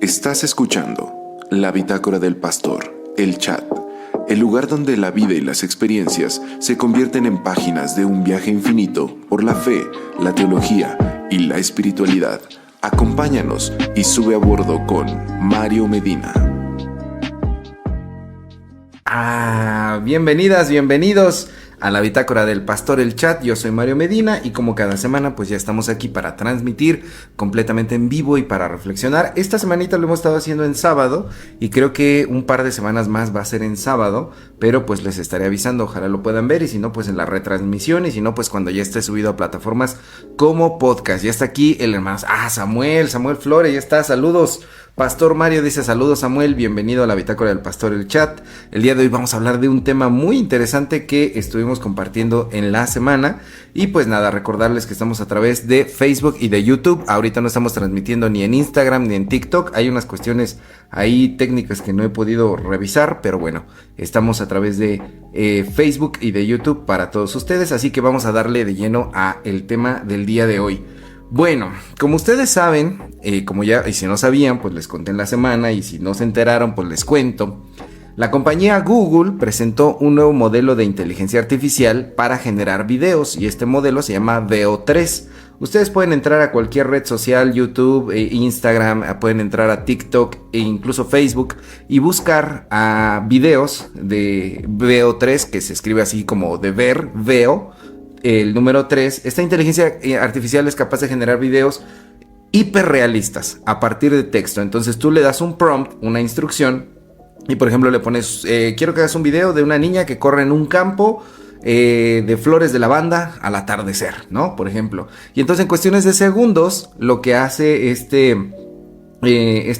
Estás escuchando La Bitácora del Pastor, el chat, el lugar donde la vida y las experiencias se convierten en páginas de un viaje infinito por la fe, la teología y la espiritualidad. Acompáñanos y sube a bordo con Mario Medina. Bienvenidas, bienvenidos a la Bitácora del Pastor, el chat. Yo soy Mario Medina y como cada semana pues ya estamos aquí para transmitir completamente en vivo y para reflexionar. Esta semanita lo hemos estado haciendo en sábado y creo que un par de semanas más va a ser en sábado, pero pues les estaré avisando, ojalá lo puedan ver, y si no pues en la retransmisión, y si no pues cuando ya esté subido a plataformas como podcast. Ya está aquí el hermano Samuel Flores, ya está, saludos. Pastor Mario dice saludos Samuel, bienvenido a la Bitácora del Pastor, el chat. El día de hoy vamos a hablar de un tema muy interesante que estuvimos compartiendo en la semana. Y pues nada, recordarles que estamos a través de Facebook y de YouTube. Ahorita no estamos transmitiendo ni en Instagram ni en TikTok. Hay unas cuestiones ahí técnicas que no he podido revisar, pero bueno, estamos a través de Facebook y de YouTube para todos ustedes. Así que vamos a darle de lleno a el tema del día de hoy. Bueno, como ustedes saben, como ya, y si no sabían, pues les conté en la semana, y si no se enteraron, pues les cuento. La compañía Google presentó un nuevo modelo de inteligencia artificial para generar videos, y este modelo se llama Veo 3. Ustedes pueden entrar a cualquier red social, YouTube, Instagram, pueden entrar a TikTok e incluso Facebook y buscar videos de Veo 3, que se escribe así como de ver, veo. El número 3, esta inteligencia artificial es capaz de generar videos hiperrealistas a partir de texto. Entonces tú le das un prompt, una instrucción, y por ejemplo le pones, quiero que hagas un video de una niña que corre en un campo de flores de lavanda al atardecer, ¿no? Por ejemplo. Y entonces en cuestiones de segundos, lo que hace esta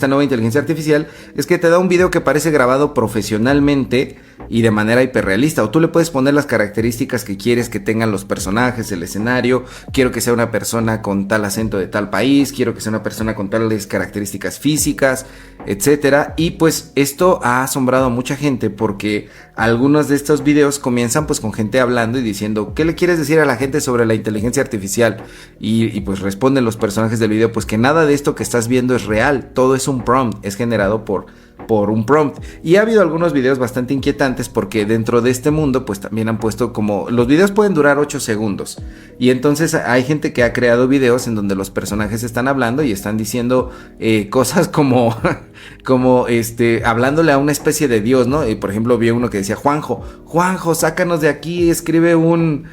nueva inteligencia artificial es que te da un video que parece grabado profesionalmente y de manera hiperrealista, o tú le puedes poner las características que quieres que tengan los personajes, el escenario. Quiero que sea una persona con tal acento de tal país, quiero que sea una persona con tales características físicas, etcétera. Y pues esto ha asombrado a mucha gente, porque algunos de estos videos comienzan pues con gente hablando y diciendo, ¿qué le quieres decir a la gente sobre la inteligencia artificial? Y pues responden los personajes del video, pues que nada de esto que estás viendo es real, todo es un prompt, es generado por un prompt. Y ha habido algunos videos bastante inquietantes, porque dentro de este mundo pues también han puesto como los videos pueden durar 8 segundos, y entonces hay gente que ha creado videos en donde los personajes están hablando y están diciendo cosas como hablándole a una especie de dios, ¿no? Y por ejemplo vi uno que decía, Juanjo, sácanos de aquí, escribe un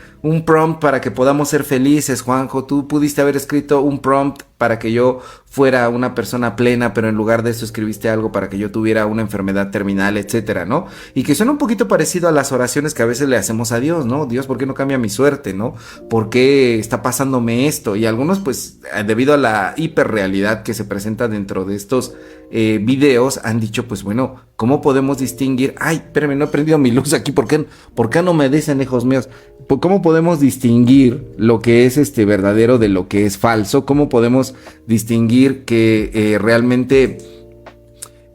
prompt para que podamos ser felices. Juanjo, tú pudiste haber escrito un prompt para que yo fuera una persona plena, pero en lugar de eso escribiste algo para que yo tuviera una enfermedad terminal, etcétera, ¿no? Y que suena un poquito parecido a las oraciones que a veces le hacemos a Dios, ¿no? Dios, ¿por qué no cambia mi suerte, no? ¿Por qué está pasándome esto? Y algunos, pues, debido a la hiperrealidad que se presenta dentro de estos videos, han dicho, pues bueno, ¿cómo podemos distinguir? Ay, espérame, no he prendido mi luz aquí, ¿por qué no me dicen, hijos míos? ¿Cómo podemos distinguir lo que es verdadero de lo que es falso? ¿Cómo podemos distinguir que realmente...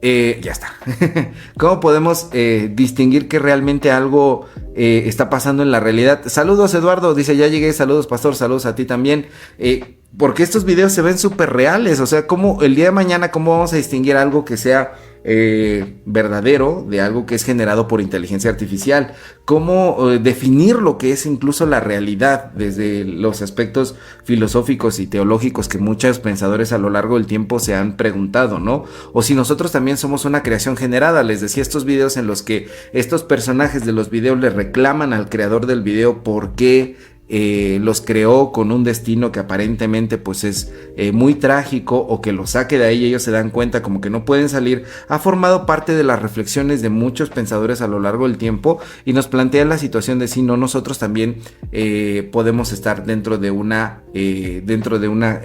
ya está. ¿Cómo podemos distinguir que realmente algo está pasando en la realidad? Saludos Eduardo, dice ya llegué, saludos Pastor, saludos a ti también. Porque estos videos se ven súper reales, o sea, ¿cómo el día de mañana cómo vamos a distinguir algo que sea verdadero de algo que es generado por inteligencia artificial? ¿Cómo definir lo que es incluso la realidad desde los aspectos filosóficos y teológicos que muchos pensadores a lo largo del tiempo se han preguntado, ¿no? O si nosotros también somos una creación generada. Les decía, estos videos en los que estos personajes de los videos le reclaman al creador del video por qué los creó con un destino que aparentemente pues es muy trágico, o que los saque de ahí y ellos se dan cuenta como que no pueden salir, ha formado parte de las reflexiones de muchos pensadores a lo largo del tiempo, y nos plantea la situación de si no nosotros también podemos estar dentro de una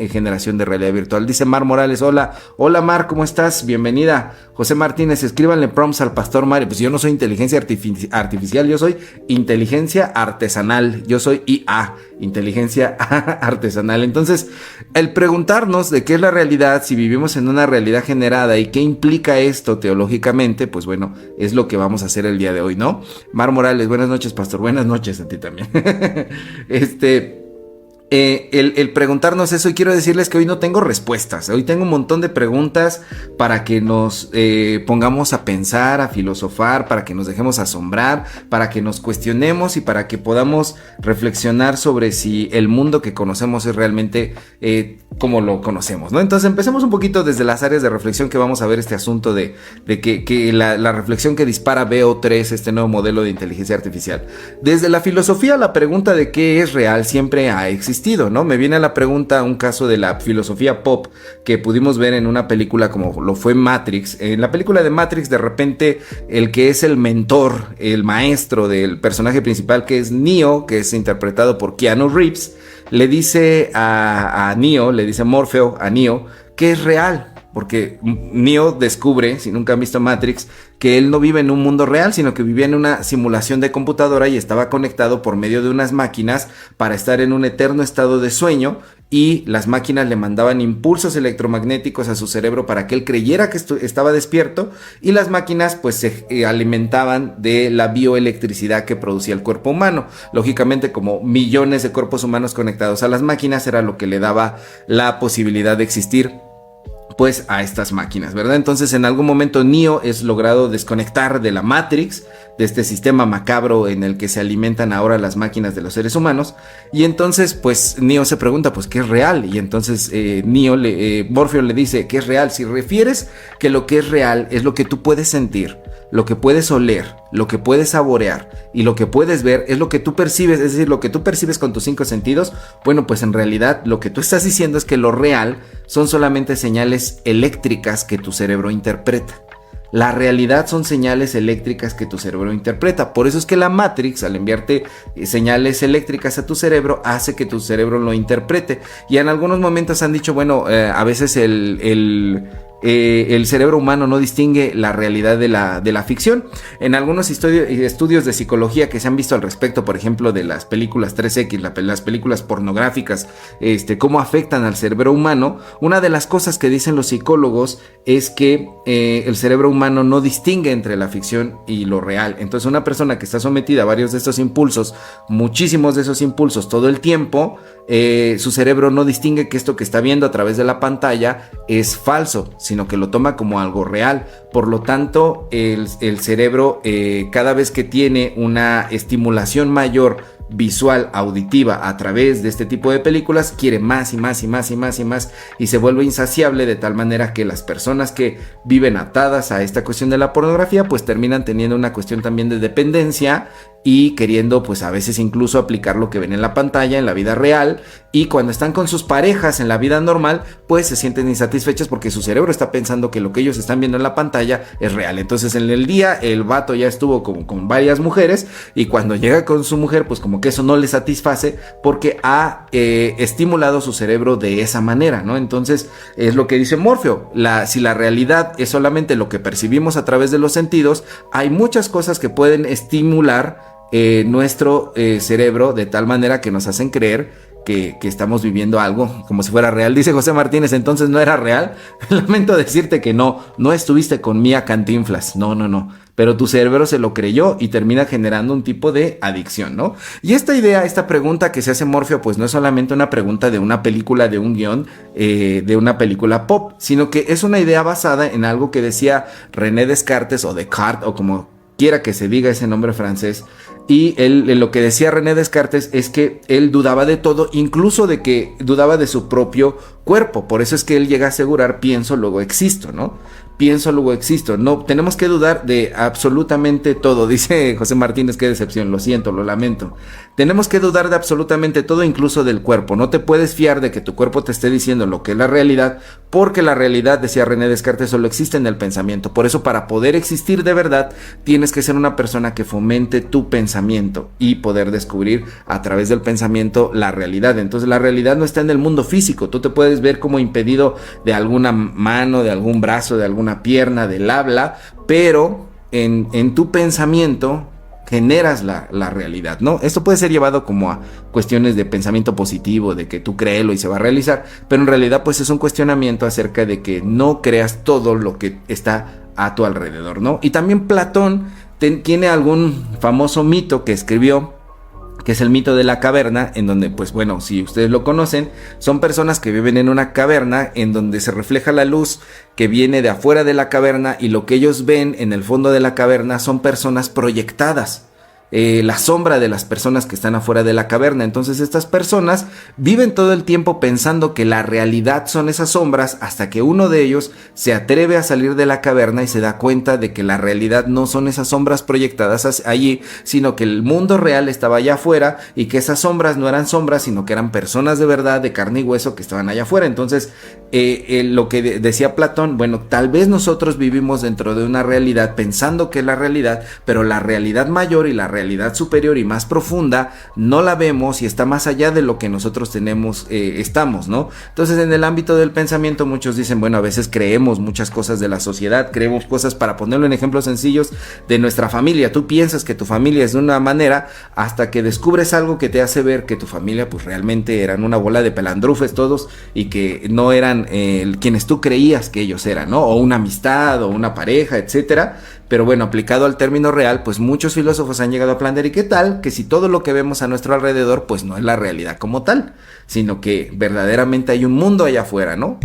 generación de realidad virtual. Dice Mar Morales, hola Mar, ¿cómo estás? Bienvenida. José Martínez, escríbanle prompts al Pastor Mario. Pues yo no soy inteligencia artificial, yo soy inteligencia artesanal, yo soy IA, inteligencia artesanal. Entonces, el preguntarnos de qué es la realidad, si vivimos en una realidad generada y qué implica esto teológicamente, pues bueno, es lo que vamos a hacer el día de hoy, ¿no? Mar Morales, buenas noches, Pastor. Buenas noches a ti también. el preguntarnos eso, y quiero decirles que hoy no tengo respuestas, hoy tengo un montón de preguntas para que nos pongamos a pensar, a filosofar, para que nos dejemos asombrar, para que nos cuestionemos y para que podamos reflexionar sobre si el mundo que conocemos es realmente como lo conocemos, ¿no? Entonces empecemos un poquito desde las áreas de reflexión que vamos a ver este asunto de que la reflexión que dispara BO3, este nuevo modelo de inteligencia artificial. Desde la filosofía, la pregunta de qué es real siempre ha existido, ¿no? Me viene a la pregunta un caso de la filosofía pop que pudimos ver en una película como lo fue Matrix. En la película de Matrix, de repente, el que es el mentor, el maestro del personaje principal, que es Neo, que es interpretado por Keanu Reeves, le dice a Neo, le dice Morfeo a Neo, que es real. Porque Neo descubre, si nunca han visto Matrix, que él no vive en un mundo real, sino que vivía en una simulación de computadora y estaba conectado por medio de unas máquinas para estar en un eterno estado de sueño, y las máquinas le mandaban impulsos electromagnéticos a su cerebro para que él creyera que estaba despierto, y las máquinas pues se alimentaban de la bioelectricidad que producía el cuerpo humano. Lógicamente, como millones de cuerpos humanos conectados a las máquinas, era lo que le daba la posibilidad de existir pues a estas máquinas, ¿verdad? Entonces en algún momento Neo es logrado desconectar de la Matrix, de este sistema macabro en el que se alimentan ahora las máquinas de los seres humanos, y entonces pues Neo se pregunta pues ¿qué es real? Y entonces Morfeo le dice ¿qué es real? Si refieres que lo que es real es lo que tú puedes sentir, lo que puedes oler, lo que puedes saborear y lo que puedes ver, es lo que tú percibes, es decir, lo que tú percibes con tus 5 sentidos, bueno, pues en realidad lo que tú estás diciendo es que lo real son solamente señales eléctricas que tu cerebro interpreta. La realidad son señales eléctricas que tu cerebro interpreta. Por eso es que la Matrix, al enviarte señales eléctricas a tu cerebro, hace que tu cerebro lo interprete. Y en algunos momentos han dicho, bueno, a veces el cerebro humano no distingue la realidad de la ficción. En algunos estudios de psicología que se han visto al respecto, por ejemplo, de las películas 3X, las películas pornográficas, cómo afectan al cerebro humano, una de las cosas que dicen los psicólogos es que el cerebro humano no distingue entre la ficción y lo real. Entonces una persona que está sometida a varios de estos impulsos, muchísimos de esos impulsos todo el tiempo, su cerebro no distingue que esto que está viendo a través de la pantalla es falso, sino que lo toma como algo real. Por lo tanto, el cerebro cada vez que tiene una estimulación mayor visual, auditiva, a través de este tipo de películas, quiere más y más y más y más y más, y se vuelve insaciable, de tal manera que las personas que viven atadas a esta cuestión de la pornografía pues terminan teniendo una cuestión también de dependencia y queriendo pues a veces incluso aplicar lo que ven en la pantalla en la vida real, y cuando están con sus parejas en la vida normal pues se sienten insatisfechos porque su cerebro está pensando que lo que ellos están viendo en la pantalla es real. Entonces en el día el vato ya estuvo con varias mujeres, y cuando llega con su mujer pues como que eso no le satisface porque ha estimulado su cerebro de esa manera, ¿no? Entonces es lo que dice Morfeo, si la realidad es solamente lo que percibimos a través de los sentidos, hay muchas cosas que pueden estimular nuestro cerebro de tal manera que nos hacen creer que estamos viviendo algo como si fuera real. Dice José Martínez, entonces no era real. Lamento decirte que no estuviste con Mía Cantinflas, no, pero tu cerebro se lo creyó y termina generando un tipo de adicción, ¿no? Y esta idea, esta pregunta que se hace Morfeo, pues no es solamente una pregunta de una película, de un guión, de una película pop, sino que es una idea basada en algo que decía René Descartes, o Descartes, o como quiera que se diga ese nombre francés. Y lo que decía René Descartes es que él dudaba de todo, incluso de que dudaba de su propio cuerpo. Por eso es que él llega a asegurar: pienso, luego existo, ¿no? Pienso, luego existo. No, tenemos que dudar de absolutamente todo. Dice José Martínez, qué decepción, lo siento, lo lamento. Tenemos que dudar de absolutamente todo, incluso del cuerpo. No te puedes fiar de que tu cuerpo te esté diciendo lo que es la realidad, porque la realidad, decía René Descartes, solo existe en el pensamiento. Por eso, para poder existir de verdad, tienes que ser una persona que fomente tu pensamiento y poder descubrir a través del pensamiento la realidad. Entonces la realidad no está en el mundo físico. Tú te puedes ver como impedido de alguna mano, de algún brazo, de alguna pierna, del habla, pero en tu pensamiento generas la realidad, ¿no? Esto puede ser llevado como a cuestiones de pensamiento positivo, de que tú créelo y se va a realizar, pero en realidad pues es un cuestionamiento acerca de que no creas todo lo que está a tu alrededor, ¿no? Y también Platón tiene algún famoso mito que escribió, que es el mito de la caverna, en donde, pues bueno, si ustedes lo conocen, son personas que viven en una caverna en donde se refleja la luz que viene de afuera de la caverna, y lo que ellos ven en el fondo de la caverna son personas proyectadas. La sombra de las personas que están afuera de la caverna. Entonces estas personas viven todo el tiempo pensando que la realidad son esas sombras, hasta que uno de ellos se atreve a salir de la caverna y se da cuenta de que la realidad no son esas sombras proyectadas allí, sino que el mundo real estaba allá afuera, y que esas sombras no eran sombras, sino que eran personas de verdad, de carne y hueso, que estaban allá afuera. Entonces lo que decía Platón, bueno, tal vez nosotros vivimos dentro de una realidad pensando que es la realidad, pero la realidad mayor y la realidad superior y más profunda no la vemos, y está más allá de lo que nosotros estamos, ¿no? Entonces, en el ámbito del pensamiento, muchos dicen, bueno, a veces creemos muchas cosas de la sociedad, creemos cosas, para ponerlo en ejemplos sencillos, de nuestra familia. Tú piensas que tu familia es de una manera, hasta que descubres algo que te hace ver que tu familia pues realmente eran una bola de pelandrufes todos, y que no eran quienes tú creías que ellos eran, ¿no? O una amistad, o una pareja, etcétera. Pero bueno, aplicado al término real, pues muchos filósofos han llegado a plantear, ¿y qué tal? Que si todo lo que vemos a nuestro alrededor, pues no es la realidad como tal, sino que verdaderamente hay un mundo allá afuera, ¿no?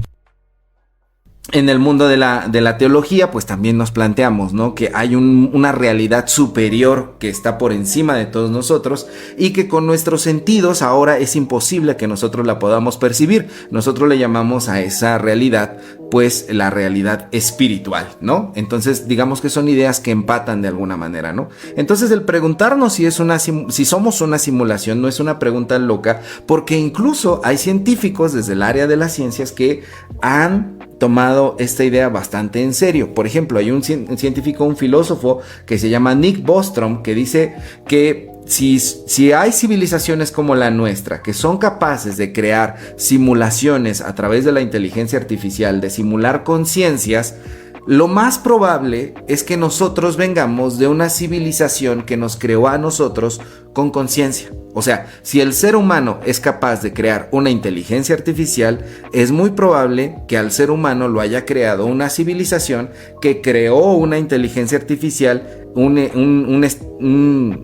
En el mundo de la teología, pues también nos planteamos, ¿no? Que hay una realidad superior que está por encima de todos nosotros, y que con nuestros sentidos ahora es imposible que nosotros la podamos percibir. Nosotros le llamamos a esa realidad, pues, la realidad espiritual, ¿no? Entonces, digamos que son ideas que empatan de alguna manera, ¿no? Entonces, el preguntarnos si somos una simulación no es una pregunta loca, porque incluso hay científicos desde el área de las ciencias que han tomado esta idea bastante en serio. Por ejemplo, hay un científico, un filósofo que se llama Nick Bostrom, que dice que si hay civilizaciones como la nuestra, que son capaces de crear simulaciones a través de la inteligencia artificial, de simular conciencias, lo más probable es que nosotros vengamos de una civilización que nos creó a nosotros con conciencia. O sea, si el ser humano es capaz de crear una inteligencia artificial, es muy probable que al ser humano lo haya creado una civilización que creó una inteligencia artificial, una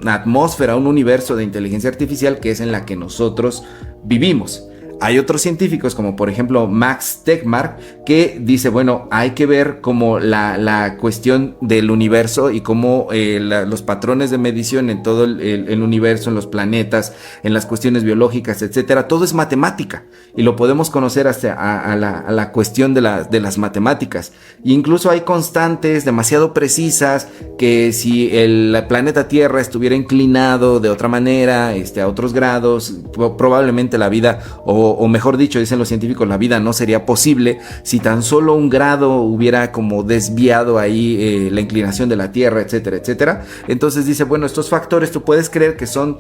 atmósfera, un universo de inteligencia artificial que es en la que nosotros vivimos. Hay otros científicos, como por ejemplo Max Tegmark, que dice, bueno, hay que ver como la cuestión del universo y cómo los patrones de medición en todo el universo, en los planetas, en las cuestiones biológicas, etcétera, todo es matemática, y lo podemos conocer hasta a la cuestión de las matemáticas. E incluso hay constantes demasiado precisas, que si el planeta Tierra estuviera inclinado de otra manera, a otros grados, probablemente la vida, o mejor dicho, dicen los científicos, la vida no sería posible si tan solo un grado hubiera como desviado ahí la inclinación de la Tierra, etcétera, etcétera. Entonces dice, bueno, estos factores tú puedes creer que son,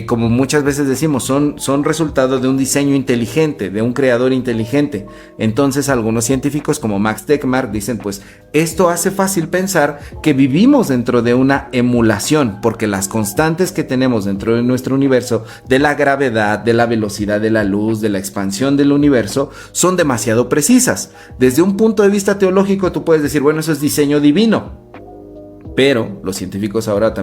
como muchas veces decimos, son resultado de un diseño inteligente, de un creador inteligente. Entonces algunos científicos como Max Tegmark dicen, pues esto hace fácil pensar que vivimos dentro de una emulación, porque las constantes que tenemos dentro de nuestro universo, de la gravedad, de la velocidad de la luz, de la expansión del universo, son demasiado precisas. Desde un punto de vista teológico tú puedes decir, bueno, eso es diseño divino. Pero los científicos ahora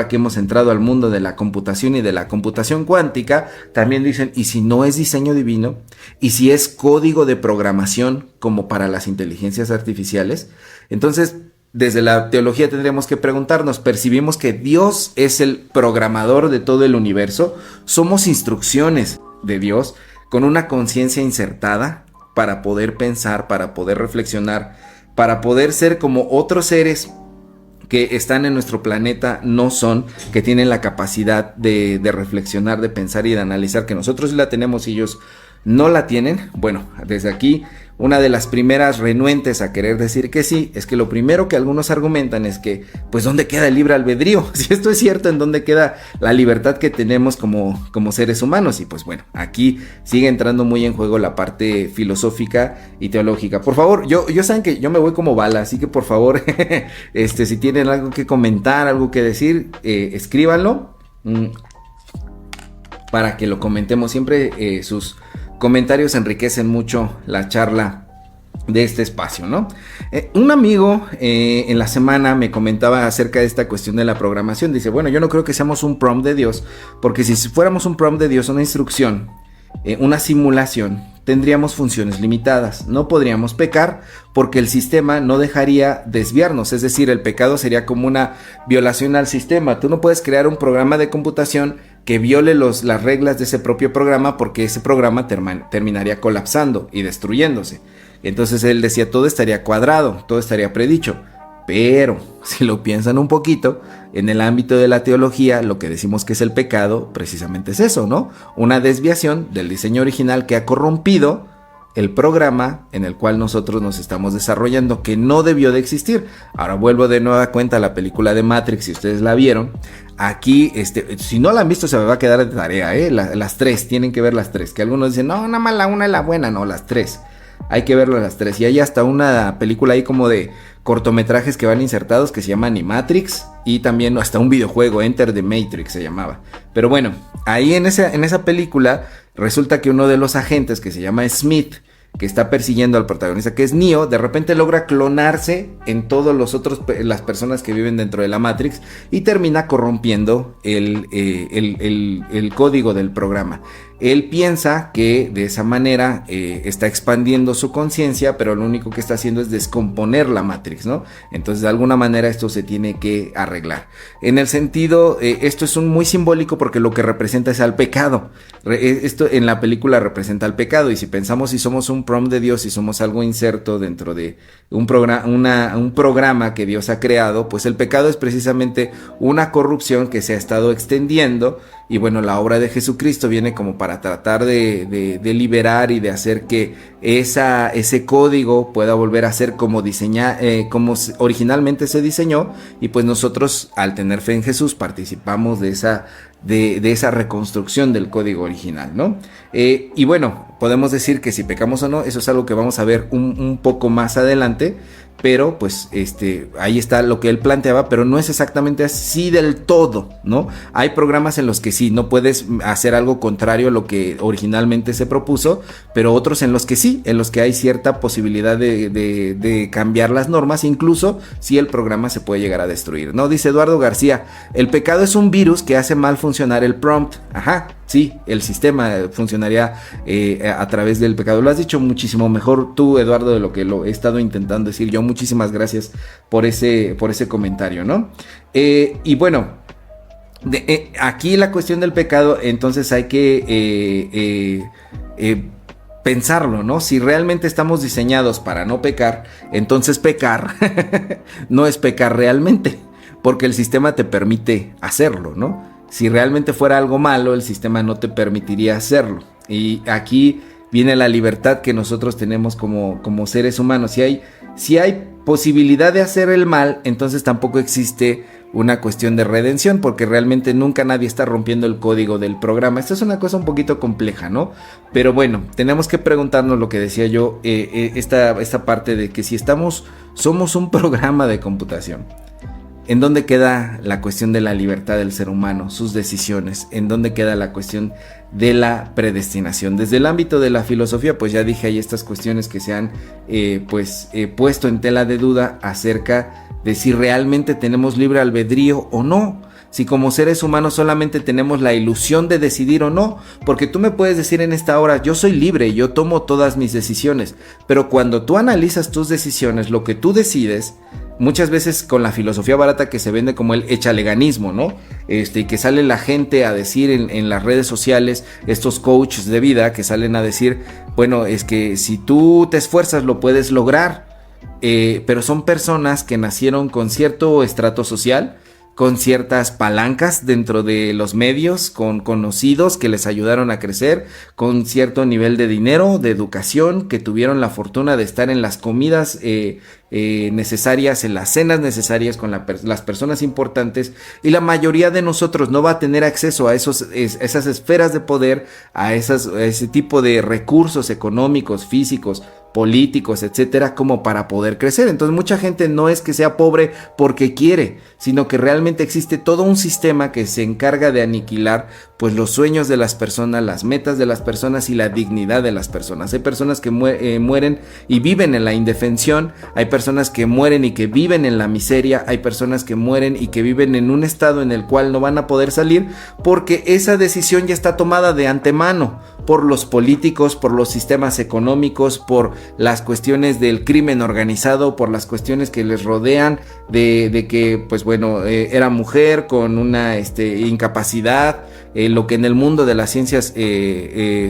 que hemos entrado al mundo de la computación y de la computación cuántica, también dicen, ¿y si no es diseño divino? ¿Y si es código de programación como para las inteligencias artificiales? Entonces, desde la teología tendríamos que preguntarnos, ¿percibimos que Dios es el programador de todo el universo? ¿Somos instrucciones de Dios con una conciencia insertada para poder pensar, para poder reflexionar, para poder ser como otros seres que están en nuestro planeta no son, que tienen la capacidad de reflexionar, de pensar y de analizar, que nosotros la tenemos y ellos no la tienen? Bueno, desde aquí, una de las primeras renuentes a querer decir que sí, es que lo primero que algunos argumentan es que, pues, ¿dónde queda el libre albedrío? Si esto es cierto, ¿en dónde queda la libertad que tenemos como seres humanos? Y pues bueno, aquí sigue entrando muy en juego la parte filosófica y teológica. Por favor, yo saben que yo me voy como bala, así que por favor, si tienen algo que comentar, algo que decir, escríbanlo, para que lo comentemos. Siempre sus comentarios enriquecen mucho la charla de este espacio, ¿no? Un amigo en la semana me comentaba acerca de esta cuestión de la programación. Dice, bueno, yo no creo que seamos un prompt de Dios, porque si fuéramos un prompt de Dios, una instrucción, una simulación, tendríamos funciones limitadas, no podríamos pecar porque el sistema no dejaría desviarnos, es decir, el pecado sería como una violación al sistema. Tú no puedes crear un programa de computación que viole las reglas de ese propio programa, porque ese programa terminaría colapsando y destruyéndose. Entonces él decía, todo estaría cuadrado, todo estaría predicho. Pero si lo piensan un poquito, en el ámbito de la teología, lo que decimos que es el pecado, precisamente es eso, ¿no? Una desviación del diseño original que ha corrompido el programa en el cual nosotros nos estamos desarrollando, que no debió de existir. Ahora vuelvo de nueva cuenta a la película de Matrix, si ustedes la vieron. Aquí, si no la han visto, se me va a quedar de tarea, las tres, tienen que ver las tres. Que algunos dicen, no, nada más la una es la buena, no, las tres. Hay que verlo las tres. Y hay hasta una película ahí como de cortometrajes que van insertados que se llama Animatrix, y también hasta un videojuego, Enter the Matrix se llamaba. Pero bueno, ahí en esa película resulta que uno de los agentes, que se llama Smith, que está persiguiendo al protagonista, que es Neo, de repente logra clonarse en todos los otros, las personas que viven dentro de la Matrix, y termina corrompiendo el código del programa. Él piensa que de esa manera está expandiendo su conciencia, pero lo único que está haciendo es descomponer la Matrix, ¿no? Entonces de alguna manera esto se tiene que arreglar. En el sentido, esto es muy simbólico porque lo que representa es al pecado. Esto en la película representa al pecado, y si pensamos si somos un prompt de Dios, si somos algo inserto dentro de un programa que Dios ha creado, pues el pecado es precisamente una corrupción que se ha estado extendiendo. Y bueno, la obra de Jesucristo viene como para tratar de liberar y de hacer que ese código pueda volver a ser como originalmente se diseñó. Y pues nosotros, al tener fe en Jesús, participamos de esa reconstrucción del código original, ¿no? Y bueno, podemos decir que si pecamos o no, eso es algo que vamos a ver un poco más adelante. Pero pues ahí está lo que él planteaba, pero no es exactamente así del todo, ¿no? Hay programas en los que sí, no puedes hacer algo contrario a lo que originalmente se propuso, pero otros en los que sí, en los que hay cierta posibilidad de cambiar las normas, incluso si el programa se puede llegar a destruir, ¿no? Dice Eduardo García, el pecado es un virus que hace mal funcionar el prompt. Ajá, sí, el sistema funcionaría a través del pecado. Lo has dicho muchísimo mejor tú, Eduardo, de lo que lo he estado intentando decir yo. Muchísimas gracias por ese comentario, ¿no? Y bueno, aquí la cuestión del pecado, entonces hay que pensarlo, ¿no? Si realmente estamos diseñados para no pecar, entonces pecar no es pecar realmente, porque el sistema te permite hacerlo, ¿no? Si realmente fuera algo malo, el sistema no te permitiría hacerlo. Y aquí viene la libertad que nosotros tenemos como seres humanos. Si hay posibilidad de hacer el mal, entonces tampoco existe una cuestión de redención, porque realmente nunca nadie está rompiendo el código del programa. Esto es una cosa un poquito compleja, ¿no? Pero bueno, tenemos que preguntarnos lo que decía yo, esta parte de que si somos un programa de computación, ¿en dónde queda la cuestión de la libertad del ser humano, sus decisiones? ¿En dónde queda la cuestión de la predestinación? Desde el ámbito de la filosofía, pues ya dije, hay estas cuestiones que se han puesto en tela de duda acerca de si realmente tenemos libre albedrío o no. Si como seres humanos solamente tenemos la ilusión de decidir o no, porque tú me puedes decir en esta hora, yo soy libre, yo tomo todas mis decisiones, pero cuando tú analizas tus decisiones, lo que tú decides, muchas veces con la filosofía barata que se vende como el echaleganismo, ¿no? Y que sale la gente a decir en las redes sociales, estos coaches de vida que salen a decir, bueno, es que si tú te esfuerzas lo puedes lograr, pero son personas que nacieron con cierto estrato social, con ciertas palancas dentro de los medios, con conocidos que les ayudaron a crecer, con cierto nivel de dinero, de educación, que tuvieron la fortuna de estar en las comidas necesarias, en las cenas necesarias con las personas importantes, y la mayoría de nosotros no va a tener acceso a esas esferas de poder, a ese tipo de recursos económicos, físicos, políticos, etcétera, como para poder crecer. Entonces mucha gente no es que sea pobre porque quiere, sino que realmente existe todo un sistema que se encarga de aniquilar pues los sueños de las personas, las metas de las personas y la dignidad de las personas. Hay personas que mueren y viven en la indefensión, hay personas que mueren y que viven en la miseria, hay personas que mueren y que viven en un estado en el cual no van a poder salir porque esa decisión ya está tomada de antemano por los políticos, por los sistemas económicos, por las cuestiones del crimen organizado, por las cuestiones que les rodean de que, pues bueno, era mujer con una incapacidad, lo que en el mundo de las ciencias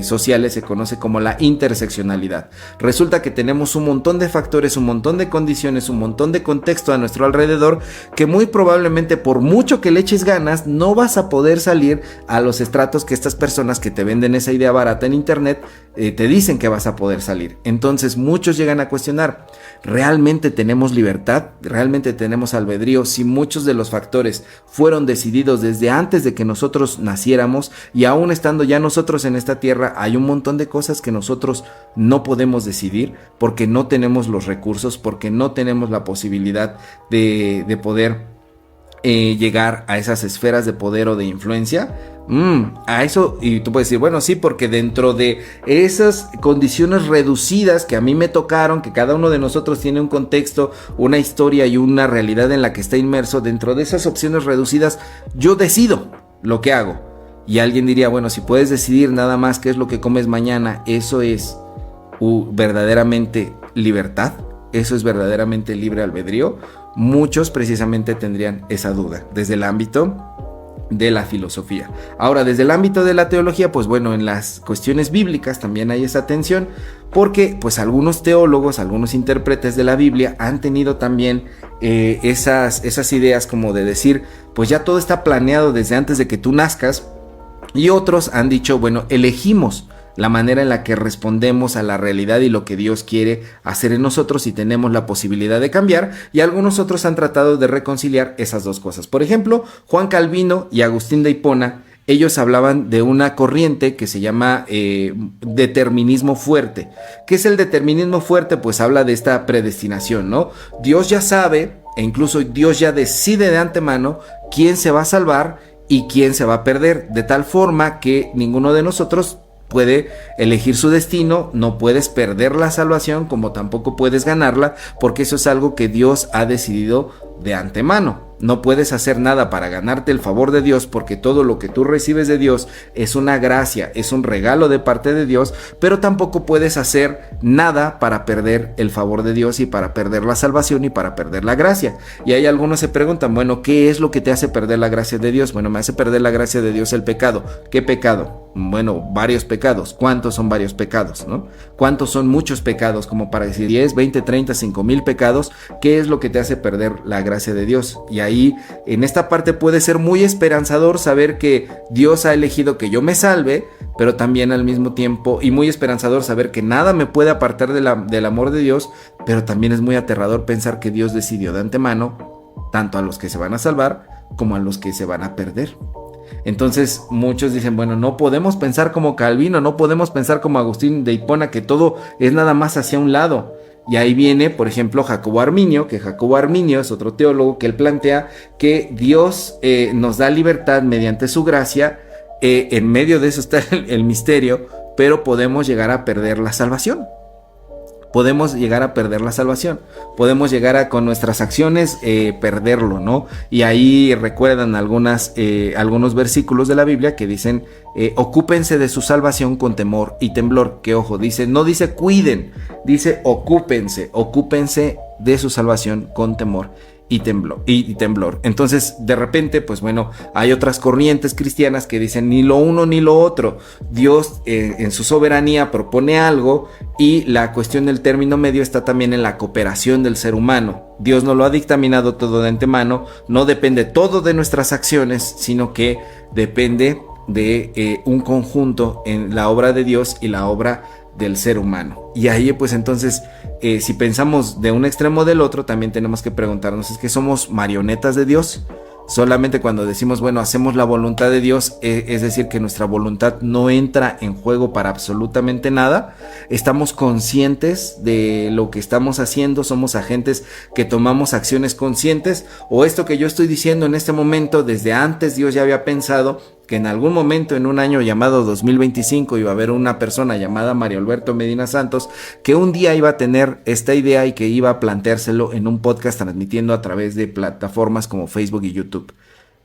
sociales se conoce como la interseccionalidad. Resulta que tenemos un montón de factores, un montón de condiciones, un montón de contexto a nuestro alrededor que muy probablemente, por mucho que le eches ganas, no vas a poder salir a los estratos que estas personas que te venden esa idea barata en internet te dicen que vas a poder salir. Entonces muchos llegan a cuestionar, ¿realmente tenemos libertad? ¿Realmente tenemos albedrío? Si muchos de los factores fueron decididos desde antes de que nosotros naciéramos, y aún estando ya nosotros en esta tierra, hay un montón de cosas que nosotros no podemos decidir porque no tenemos los recursos, porque no tenemos la posibilidad de poder llegar a esas esferas de poder o de influencia. A eso, y tú puedes decir, bueno, sí, porque dentro de esas condiciones reducidas que a mí me tocaron, que cada uno de nosotros tiene un contexto, una historia y una realidad en la que está inmerso, dentro de esas opciones reducidas, yo decido lo que hago. Y alguien diría, bueno, si puedes decidir nada más qué es lo que comes mañana, ¿eso es verdaderamente libertad? ¿Eso es verdaderamente libre albedrío? Muchos precisamente tendrían esa duda desde el ámbito de la filosofía. Ahora, desde el ámbito de la teología, pues bueno, en las cuestiones bíblicas también hay esa tensión, porque pues algunos teólogos, algunos intérpretes de la Biblia han tenido también esas ideas como de decir, pues ya todo está planeado desde antes de que tú nazcas, y otros han dicho, bueno, elegimos la manera en la que respondemos a la realidad y lo que Dios quiere hacer en nosotros y tenemos la posibilidad de cambiar, y algunos otros han tratado de reconciliar esas dos cosas. Por ejemplo, Juan Calvino y Agustín de Hipona, ellos hablaban de una corriente que se llama determinismo fuerte. ¿Qué es el determinismo fuerte? Pues habla de esta predestinación, ¿no? Dios ya sabe, e incluso Dios ya decide de antemano quién se va a salvar y quién se va a perder, de tal forma que ninguno de nosotros puede elegir su destino, no puedes perder la salvación como tampoco puedes ganarla, porque eso es algo que Dios ha decidido de antemano. No puedes hacer nada para ganarte el favor de Dios, porque todo lo que tú recibes de Dios es una gracia, es un regalo de parte de Dios, pero tampoco puedes hacer nada para perder el favor de Dios y para perder la salvación y para perder la gracia. Y ahí algunos se preguntan, bueno, ¿qué es lo que te hace perder la gracia de Dios? Bueno, me hace perder la gracia de Dios el pecado. ¿Qué pecado? Bueno, varios pecados. ¿Cuántos son varios pecados, no? ¿Cuántos son muchos pecados? Como para decir 10, 20, 30, 5,000 pecados. ¿Qué es lo que te hace perder la gracia de Dios? Y ahí, en esta parte puede ser muy esperanzador saber que Dios ha elegido que yo me salve, pero también al mismo tiempo, y muy esperanzador saber que nada me puede apartar del amor de Dios, pero también es muy aterrador pensar que Dios decidió de antemano, tanto a los que se van a salvar como a los que se van a perder. Entonces muchos dicen, bueno, no podemos pensar como Calvino, no podemos pensar como Agustín de Hipona, que todo es nada más hacia un lado. Y ahí viene, por ejemplo, Jacobo Arminio, que Jacobo Arminio es otro teólogo que él plantea que Dios nos da libertad mediante su gracia, en medio de eso está el misterio, pero podemos llegar a perder la salvación. Podemos llegar a perder la salvación, podemos llegar a con nuestras acciones perderlo, ¿no? Y ahí recuerdan algunos versículos de la Biblia que dicen, ocúpense de su salvación con temor y temblor, que ojo, no dice cuiden, dice ocúpense de su salvación con temor y temblor. Entonces, de repente, pues bueno, hay otras corrientes cristianas que dicen ni lo uno ni lo otro. Dios en su soberanía propone algo, y la cuestión del término medio está también en la cooperación del ser humano. Dios no lo ha dictaminado todo de antemano, no depende todo de nuestras acciones, sino que depende de un conjunto en la obra de Dios y la obra del ser humano. Y ahí pues entonces si pensamos de un extremo del otro, también tenemos que preguntarnos, ¿es que somos marionetas de Dios? Solamente cuando decimos, bueno, hacemos la voluntad de Dios, es decir, que nuestra voluntad no entra en juego para absolutamente nada. Estamos conscientes de lo que estamos haciendo, somos agentes que tomamos acciones conscientes, o esto que yo estoy diciendo en este momento, desde antes Dios ya había pensado que en algún momento en un año llamado 2025 iba a haber una persona llamada Mario Alberto Medina Santos que un día iba a tener esta idea y que iba a planteárselo en un podcast transmitiendo a través de plataformas como Facebook y YouTube.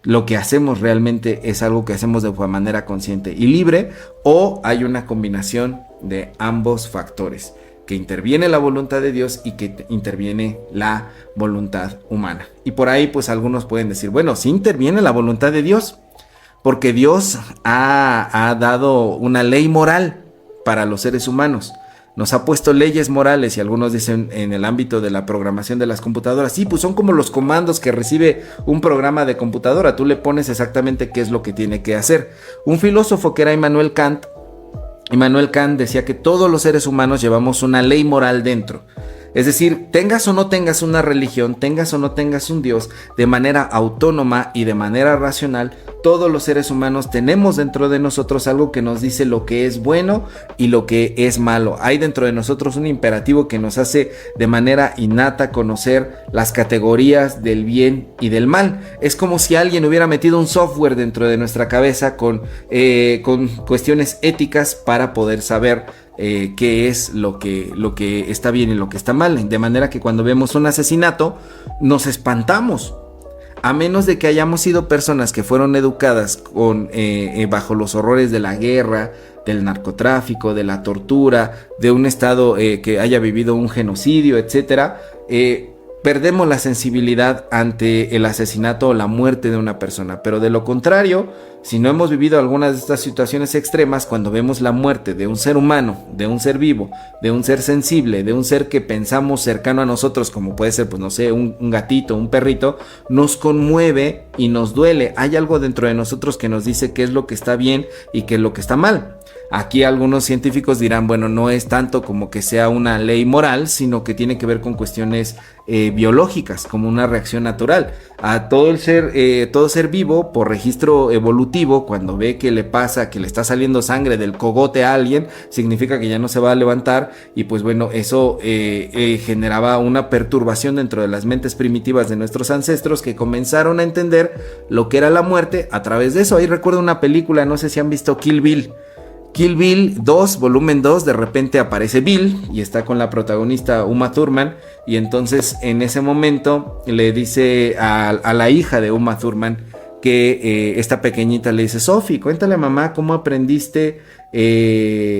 Lo que hacemos realmente es algo que hacemos de manera consciente y libre, o hay una combinación de ambos factores, que interviene la voluntad de Dios y que interviene la voluntad humana. Y por ahí pues algunos pueden decir, bueno, sí interviene la voluntad de Dios, porque Dios ha dado una ley moral para los seres humanos. Nos ha puesto leyes morales, y algunos dicen en el ámbito de la programación de las computadoras, sí, pues son como los comandos que recibe un programa de computadora. Tú le pones exactamente qué es lo que tiene que hacer. Un filósofo que era Immanuel Kant decía que todos los seres humanos llevamos una ley moral dentro. Es decir, tengas o no tengas una religión, tengas o no tengas un Dios, de manera autónoma y de manera racional, todos los seres humanos tenemos dentro de nosotros algo que nos dice lo que es bueno y lo que es malo. Hay dentro de nosotros un imperativo que nos hace de manera innata conocer las categorías del bien y del mal. Es como si alguien hubiera metido un software dentro de nuestra cabeza con cuestiones éticas para poder saber qué es lo que está bien y lo que está mal, de manera que cuando vemos un asesinato nos espantamos, a menos de que hayamos sido personas que fueron educadas bajo los horrores de la guerra, del narcotráfico, de la tortura, de un estado que haya vivido un genocidio, etcétera. Perdemos la sensibilidad ante el asesinato o la muerte de una persona, pero de lo contrario, si no hemos vivido algunas de estas situaciones extremas, cuando vemos la muerte de un ser humano, de un ser vivo, de un ser sensible, de un ser que pensamos cercano a nosotros, como puede ser, pues no sé, un gatito, un perrito, nos conmueve y nos duele. Hay algo dentro de nosotros que nos dice qué es lo que está bien y qué es lo que está mal. Aquí algunos científicos dirán, bueno, no es tanto como que sea una ley moral, sino que tiene que ver con cuestiones biológicas, como una reacción natural. A todo ser vivo, por registro evolutivo, cuando ve que le pasa, que le está saliendo sangre del cogote a alguien, significa que ya no se va a levantar, y pues bueno, eso generaba una perturbación dentro de las mentes primitivas de nuestros ancestros, que comenzaron a entender lo que era la muerte a través de eso. Ahí recuerdo una película, no sé si han visto Kill Bill 2, volumen 2, de repente aparece Bill y está con la protagonista Uma Thurman, y entonces en ese momento le dice a la hija de Uma Thurman que esta pequeñita le dice, Sophie, cuéntale a mamá cómo aprendiste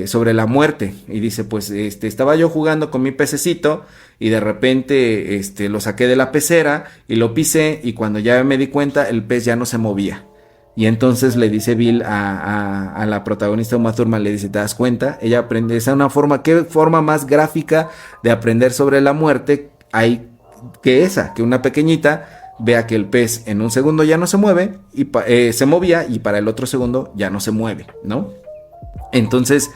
sobre la muerte. Y dice, pues estaba yo jugando con mi pececito y de repente lo saqué de la pecera y lo pisé, y cuando ya me di cuenta el pez ya no se movía. Y entonces le dice Bill a la protagonista Uma Thurman, le dice, ¿te das cuenta? Ella aprende, esa es una forma, ¿qué forma más gráfica de aprender sobre la muerte hay que esa? Que una pequeñita vea que el pez en un segundo ya no se mueve, y se movía, y para el otro segundo ya no se mueve, ¿no? Entonces,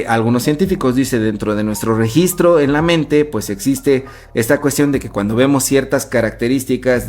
algunos científicos dicen, dentro de nuestro registro en la mente, pues existe esta cuestión de que cuando vemos ciertas características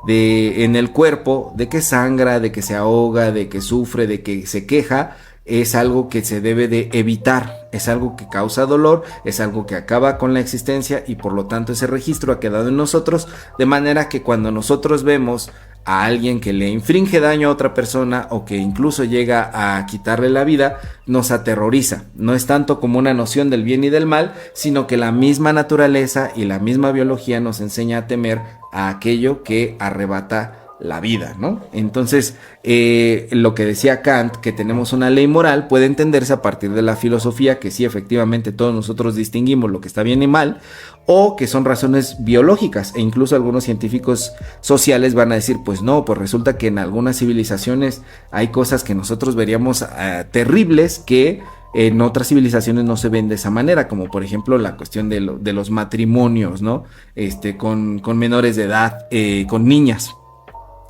en el cuerpo, de que sangra, de que se ahoga, de que sufre, de que se queja, es algo que se debe de evitar, es algo que causa dolor, es algo que acaba con la existencia, y por lo tanto ese registro ha quedado en nosotros, de manera que cuando nosotros vemos a alguien que le infringe daño a otra persona, o que incluso llega a quitarle la vida, nos aterroriza. No es tanto como una noción del bien y del mal, sino que la misma naturaleza y la misma biología nos enseña a temer a aquello que arrebata la vida, ¿no? Entonces, lo que decía Kant, que tenemos una ley moral, puede entenderse a partir de la filosofía, que sí, efectivamente todos nosotros distinguimos lo que está bien y mal, o que son razones biológicas, e incluso algunos científicos sociales van a decir, pues no, pues resulta que en algunas civilizaciones hay cosas que nosotros veríamos terribles, que en otras civilizaciones no se ven de esa manera, como por ejemplo la cuestión de los matrimonios, ¿no? Con menores de edad, con niñas,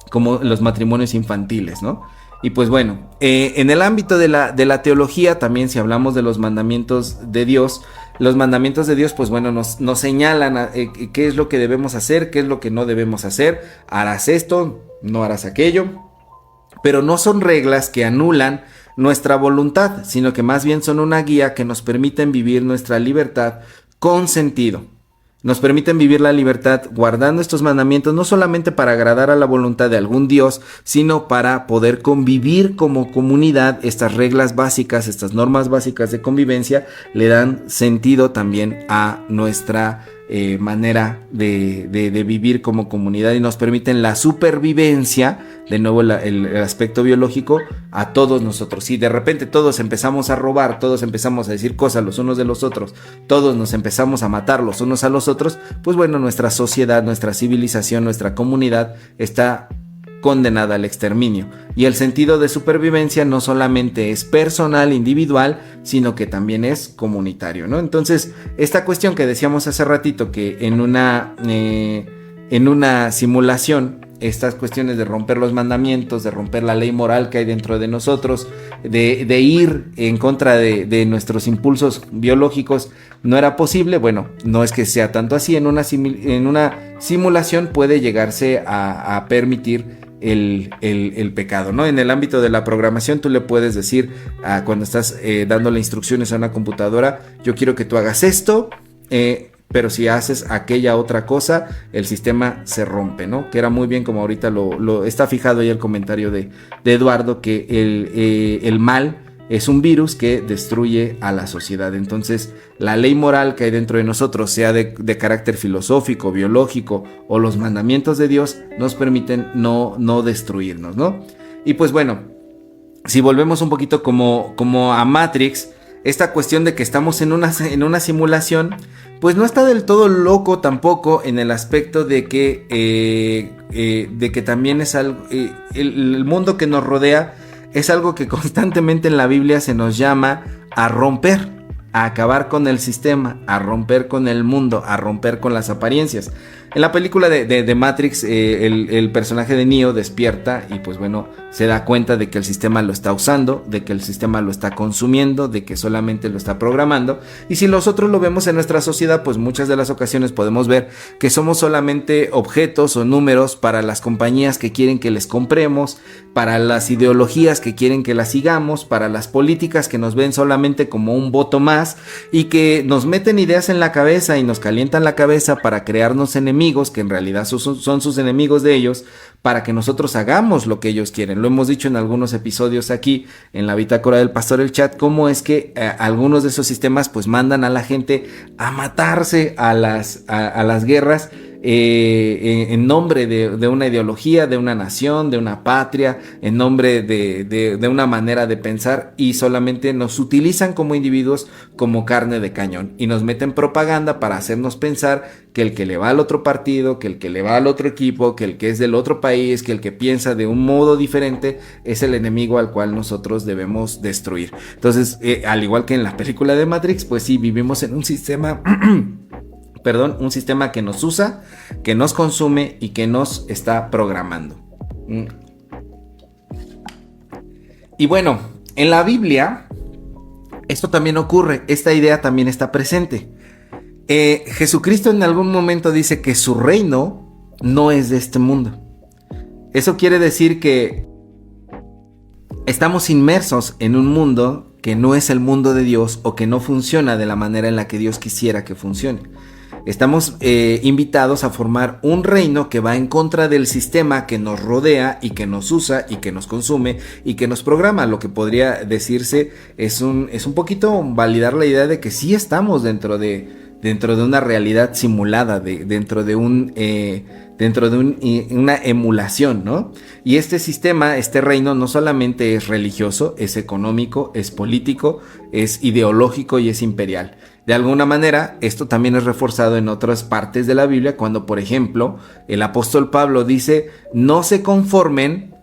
como los matrimonios infantiles, ¿no? Y pues bueno, en el ámbito de la teología también, si hablamos de los mandamientos de Dios, los mandamientos de Dios, pues bueno, nos señalan qué es lo que debemos hacer, qué es lo que no debemos hacer. Harás esto, no harás aquello, pero no son reglas que anulan nuestra voluntad, sino que más bien son una guía que nos permiten vivir nuestra libertad con sentido. nos permiten vivir la libertad guardando estos mandamientos, no solamente para agradar a la voluntad de algún Dios, sino para poder convivir como comunidad. Estas reglas básicas, estas normas básicas de convivencia, le dan sentido también a nuestra manera de vivir como comunidad y nos permiten la supervivencia, de nuevo el aspecto biológico, a todos nosotros. Si de repente todos empezamos a robar, todos empezamos a decir cosas los unos de los otros, todos nos empezamos a matar los unos a los otros, pues bueno, nuestra sociedad, nuestra civilización, nuestra comunidad está condenada al exterminio. Y el sentido de supervivencia no solamente es personal, individual, sino que también es comunitario, ¿no? Entonces, esta cuestión que decíamos hace ratito, que en una simulación, estas cuestiones de romper los mandamientos, de romper la ley moral que hay dentro de nosotros, de ir en contra de nuestros impulsos biológicos, no era posible. Bueno, no es que sea tanto así. En una simulación puede llegarse a permitir el pecado, ¿no? En el ámbito de la programación, tú le puedes decir cuando estás dándole instrucciones a una computadora: yo quiero que tú hagas esto, pero si haces aquella otra cosa, el sistema se rompe, ¿no? Que era muy bien, como ahorita lo está fijado ahí el comentario de Eduardo, que el mal es un virus que destruye a la sociedad. Entonces, la ley moral que hay dentro de nosotros, sea de carácter filosófico, biológico o los mandamientos de Dios, nos permiten no destruirnos, ¿no? Y pues bueno, si volvemos un poquito como a Matrix, esta cuestión de que estamos en una simulación, pues no está del todo loco tampoco, en el aspecto de que también es algo, el mundo que nos rodea es algo que constantemente en la Biblia se nos llama a romper, a acabar con el sistema, a romper con el mundo, a romper con las apariencias. En la película de Matrix, el personaje de Neo despierta y pues bueno, se da cuenta de que el sistema lo está usando, de que el sistema lo está consumiendo, de que solamente lo está programando. Y si nosotros lo vemos en nuestra sociedad, pues muchas de las ocasiones podemos ver que somos solamente objetos o números para las compañías que quieren que les compremos, para las ideologías que quieren que las sigamos, para las políticas que nos ven solamente como un voto más y que nos meten ideas en la cabeza y nos calientan la cabeza para crearnos enemigos, que en realidad son sus enemigos de ellos, para que nosotros hagamos lo que ellos quieren. Lo hemos dicho en algunos episodios aquí en la Bitácora del Pastor El Chat, cómo es que algunos de esos sistemas pues mandan a la gente a matarse a las guerras, en nombre de una ideología, de una nación, de una patria, en nombre de una manera de pensar, y solamente nos utilizan como individuos como carne de cañón y nos meten propaganda para hacernos pensar que el que le va al otro partido, que el que le va al otro equipo, que el que es del otro país, que el que piensa de un modo diferente es el enemigo al cual nosotros debemos destruir. Entonces, al igual que en la película de Matrix, pues sí, vivimos en un sistema un sistema que nos usa, que nos consume y que nos está programando. Y bueno, en la Biblia esto también ocurre, esta idea también está presente. Jesucristo en algún momento dice que su reino no es de este mundo. Eso quiere decir que estamos inmersos en un mundo que no es el mundo de Dios, o que no funciona de la manera en la que Dios quisiera que funcione. Estamos invitados a formar un reino que va en contra del sistema que nos rodea y que nos usa y que nos consume y que nos programa. Lo que podría decirse es un poquito validar la idea de que sí estamos dentro de una realidad simulada, dentro de una emulación, ¿no? Y este sistema, este reino, no solamente es religioso, es económico, es político, es ideológico y es imperial. De alguna manera, esto también es reforzado en otras partes de la Biblia, cuando, por ejemplo, el apóstol Pablo dice: no se conformen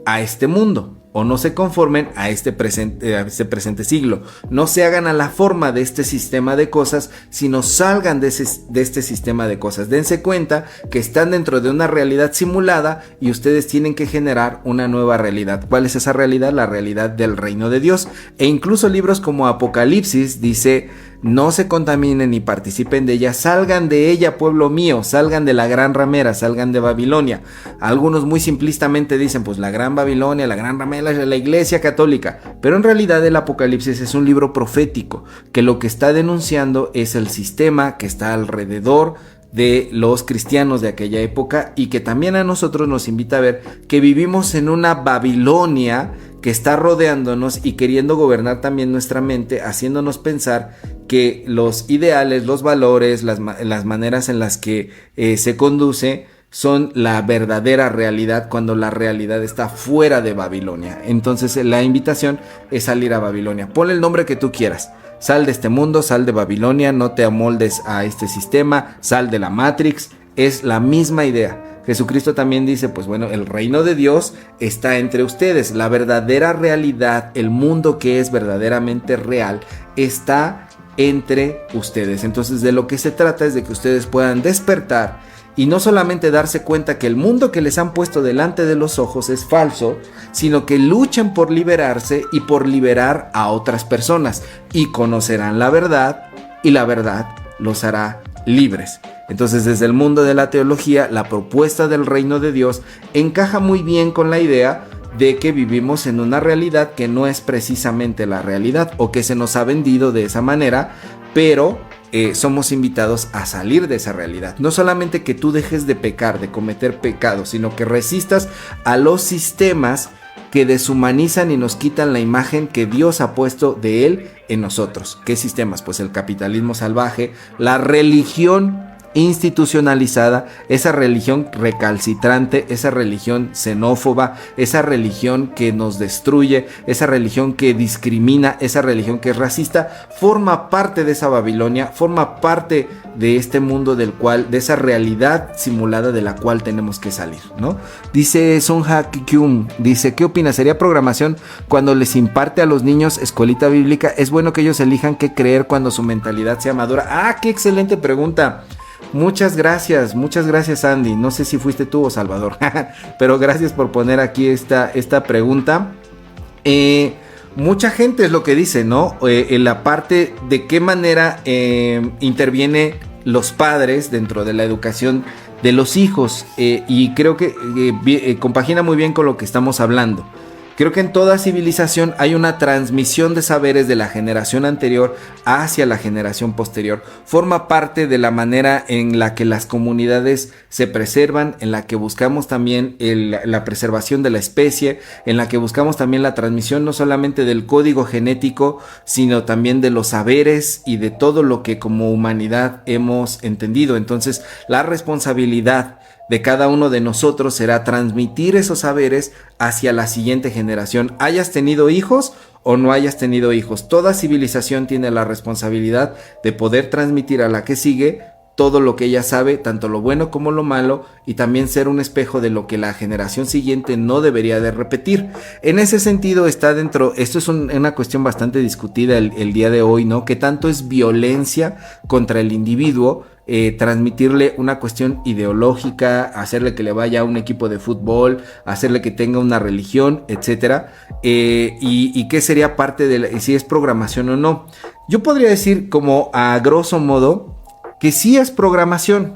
a este mundo, o no se conformen a este presente siglo. No se hagan a la forma de este sistema de cosas, sino salgan de este sistema de cosas. Dense cuenta que están dentro de una realidad simulada y ustedes tienen que generar una nueva realidad. ¿Cuál es esa realidad? La realidad del reino de Dios. E incluso libros como Apocalipsis dice: no se contaminen ni participen de ella, salgan de ella, pueblo mío, salgan de la gran ramera, salgan de Babilonia. Algunos muy simplistamente dicen, pues la gran Babilonia, la gran ramera es la iglesia católica, pero en realidad el Apocalipsis es un libro profético, que lo que está denunciando es el sistema que está alrededor de los cristianos de aquella época, y que también a nosotros nos invita a ver que vivimos en una Babilonia que está rodeándonos y queriendo gobernar también nuestra mente, haciéndonos pensar que los ideales, los valores, las maneras en las que se conduce son la verdadera realidad, cuando la realidad está fuera de Babilonia. Entonces la invitación es salir a Babilonia. Ponle el nombre que tú quieras. Sal de este mundo, sal de Babilonia, no te amoldes a este sistema, sal de la Matrix. Es la misma idea. Jesucristo también dice, pues bueno, el reino de Dios está entre ustedes. La verdadera realidad, el mundo que es verdaderamente real, está entre ustedes. Entonces de lo que se trata es de que ustedes puedan despertar y no solamente darse cuenta que el mundo que les han puesto delante de los ojos es falso, sino que luchen por liberarse y por liberar a otras personas, y conocerán la verdad, y la verdad los hará libres. Entonces, desde el mundo de la teología, la propuesta del reino de Dios encaja muy bien con la idea de que vivimos en una realidad que no es precisamente la realidad, o que se nos ha vendido de esa manera, pero somos invitados a salir de esa realidad. No solamente que tú dejes de pecar, de cometer pecados, sino que resistas a los sistemas que deshumanizan y nos quitan la imagen que Dios ha puesto de Él en nosotros. ¿Qué sistemas? Pues el capitalismo salvaje, la religión institucionalizada, esa religión recalcitrante, esa religión xenófoba, esa religión que nos destruye, esa religión que discrimina, esa religión que es racista, forma parte de esa Babilonia, forma parte de este mundo del cual, de esa realidad simulada de la cual tenemos que salir, ¿no? Dice Sung Ha Kyum, dice, ¿qué opinas? ¿Sería programación cuando les imparte a los niños escuelita bíblica? ¿Es bueno que ellos elijan qué creer cuando su mentalidad sea madura? ¡Ah, qué excelente pregunta! Muchas gracias Andy, no sé si fuiste tú o Salvador, pero gracias por poner aquí esta pregunta. Mucha gente es lo que dice, ¿no? En la parte de qué manera interviene los padres dentro de la educación de los hijos, y creo que compagina muy bien con lo que estamos hablando. Creo que en toda civilización hay una transmisión de saberes de la generación anterior hacia la generación posterior. Forma parte de la manera en la que las comunidades se preservan, en la que buscamos también la preservación de la especie, en la que buscamos también la transmisión no solamente del código genético, sino también de los saberes y de todo lo que como humanidad hemos entendido. Entonces, la responsabilidad de cada uno de nosotros será transmitir esos saberes hacia la siguiente generación, hayas tenido hijos o no hayas tenido hijos. Toda civilización tiene la responsabilidad de poder transmitir a la que sigue todo lo que ella sabe, tanto lo bueno como lo malo, y también ser un espejo de lo que la generación siguiente no debería de repetir. En ese sentido está dentro, esto es una cuestión bastante discutida el día de hoy, ¿no? ¿Qué tanto es violencia contra el individuo? Transmitirle una cuestión ideológica, hacerle que le vaya a un equipo de fútbol, hacerle que tenga una religión, etcétera, y qué sería parte de si es programación o no. Yo podría decir como a grosso modo que sí es programación,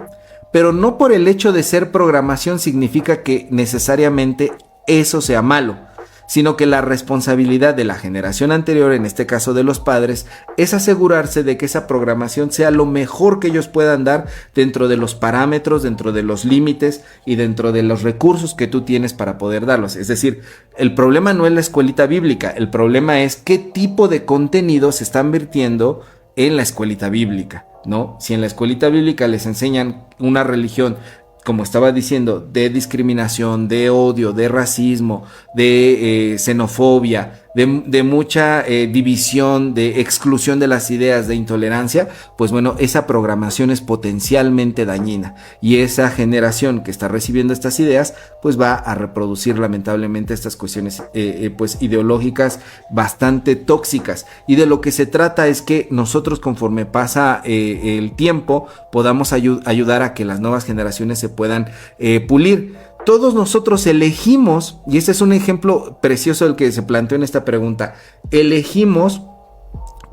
pero no por el hecho de ser programación significa que necesariamente eso sea malo, sino que la responsabilidad de la generación anterior, en este caso de los padres, es asegurarse de que esa programación sea lo mejor que ellos puedan dar dentro de los parámetros, dentro de los límites y dentro de los recursos que tú tienes para poder darlos. Es decir, el problema no es la escuelita bíblica, el problema es qué tipo de contenido se están vertiendo en la escuelita bíblica, ¿no? Si en la escuelita bíblica les enseñan una religión, como estaba diciendo, de discriminación, de odio, de racismo, de xenofobia, de mucha división, de exclusión de las ideas, de intolerancia, pues bueno, esa programación es potencialmente dañina, y esa generación que está recibiendo estas ideas pues va a reproducir lamentablemente estas cuestiones pues ideológicas bastante tóxicas, y de lo que se trata es que nosotros, conforme pasa el tiempo, podamos ayudar a que las nuevas generaciones se puedan pulir. Todos nosotros elegimos, y este es un ejemplo precioso del que se planteó en esta pregunta, elegimos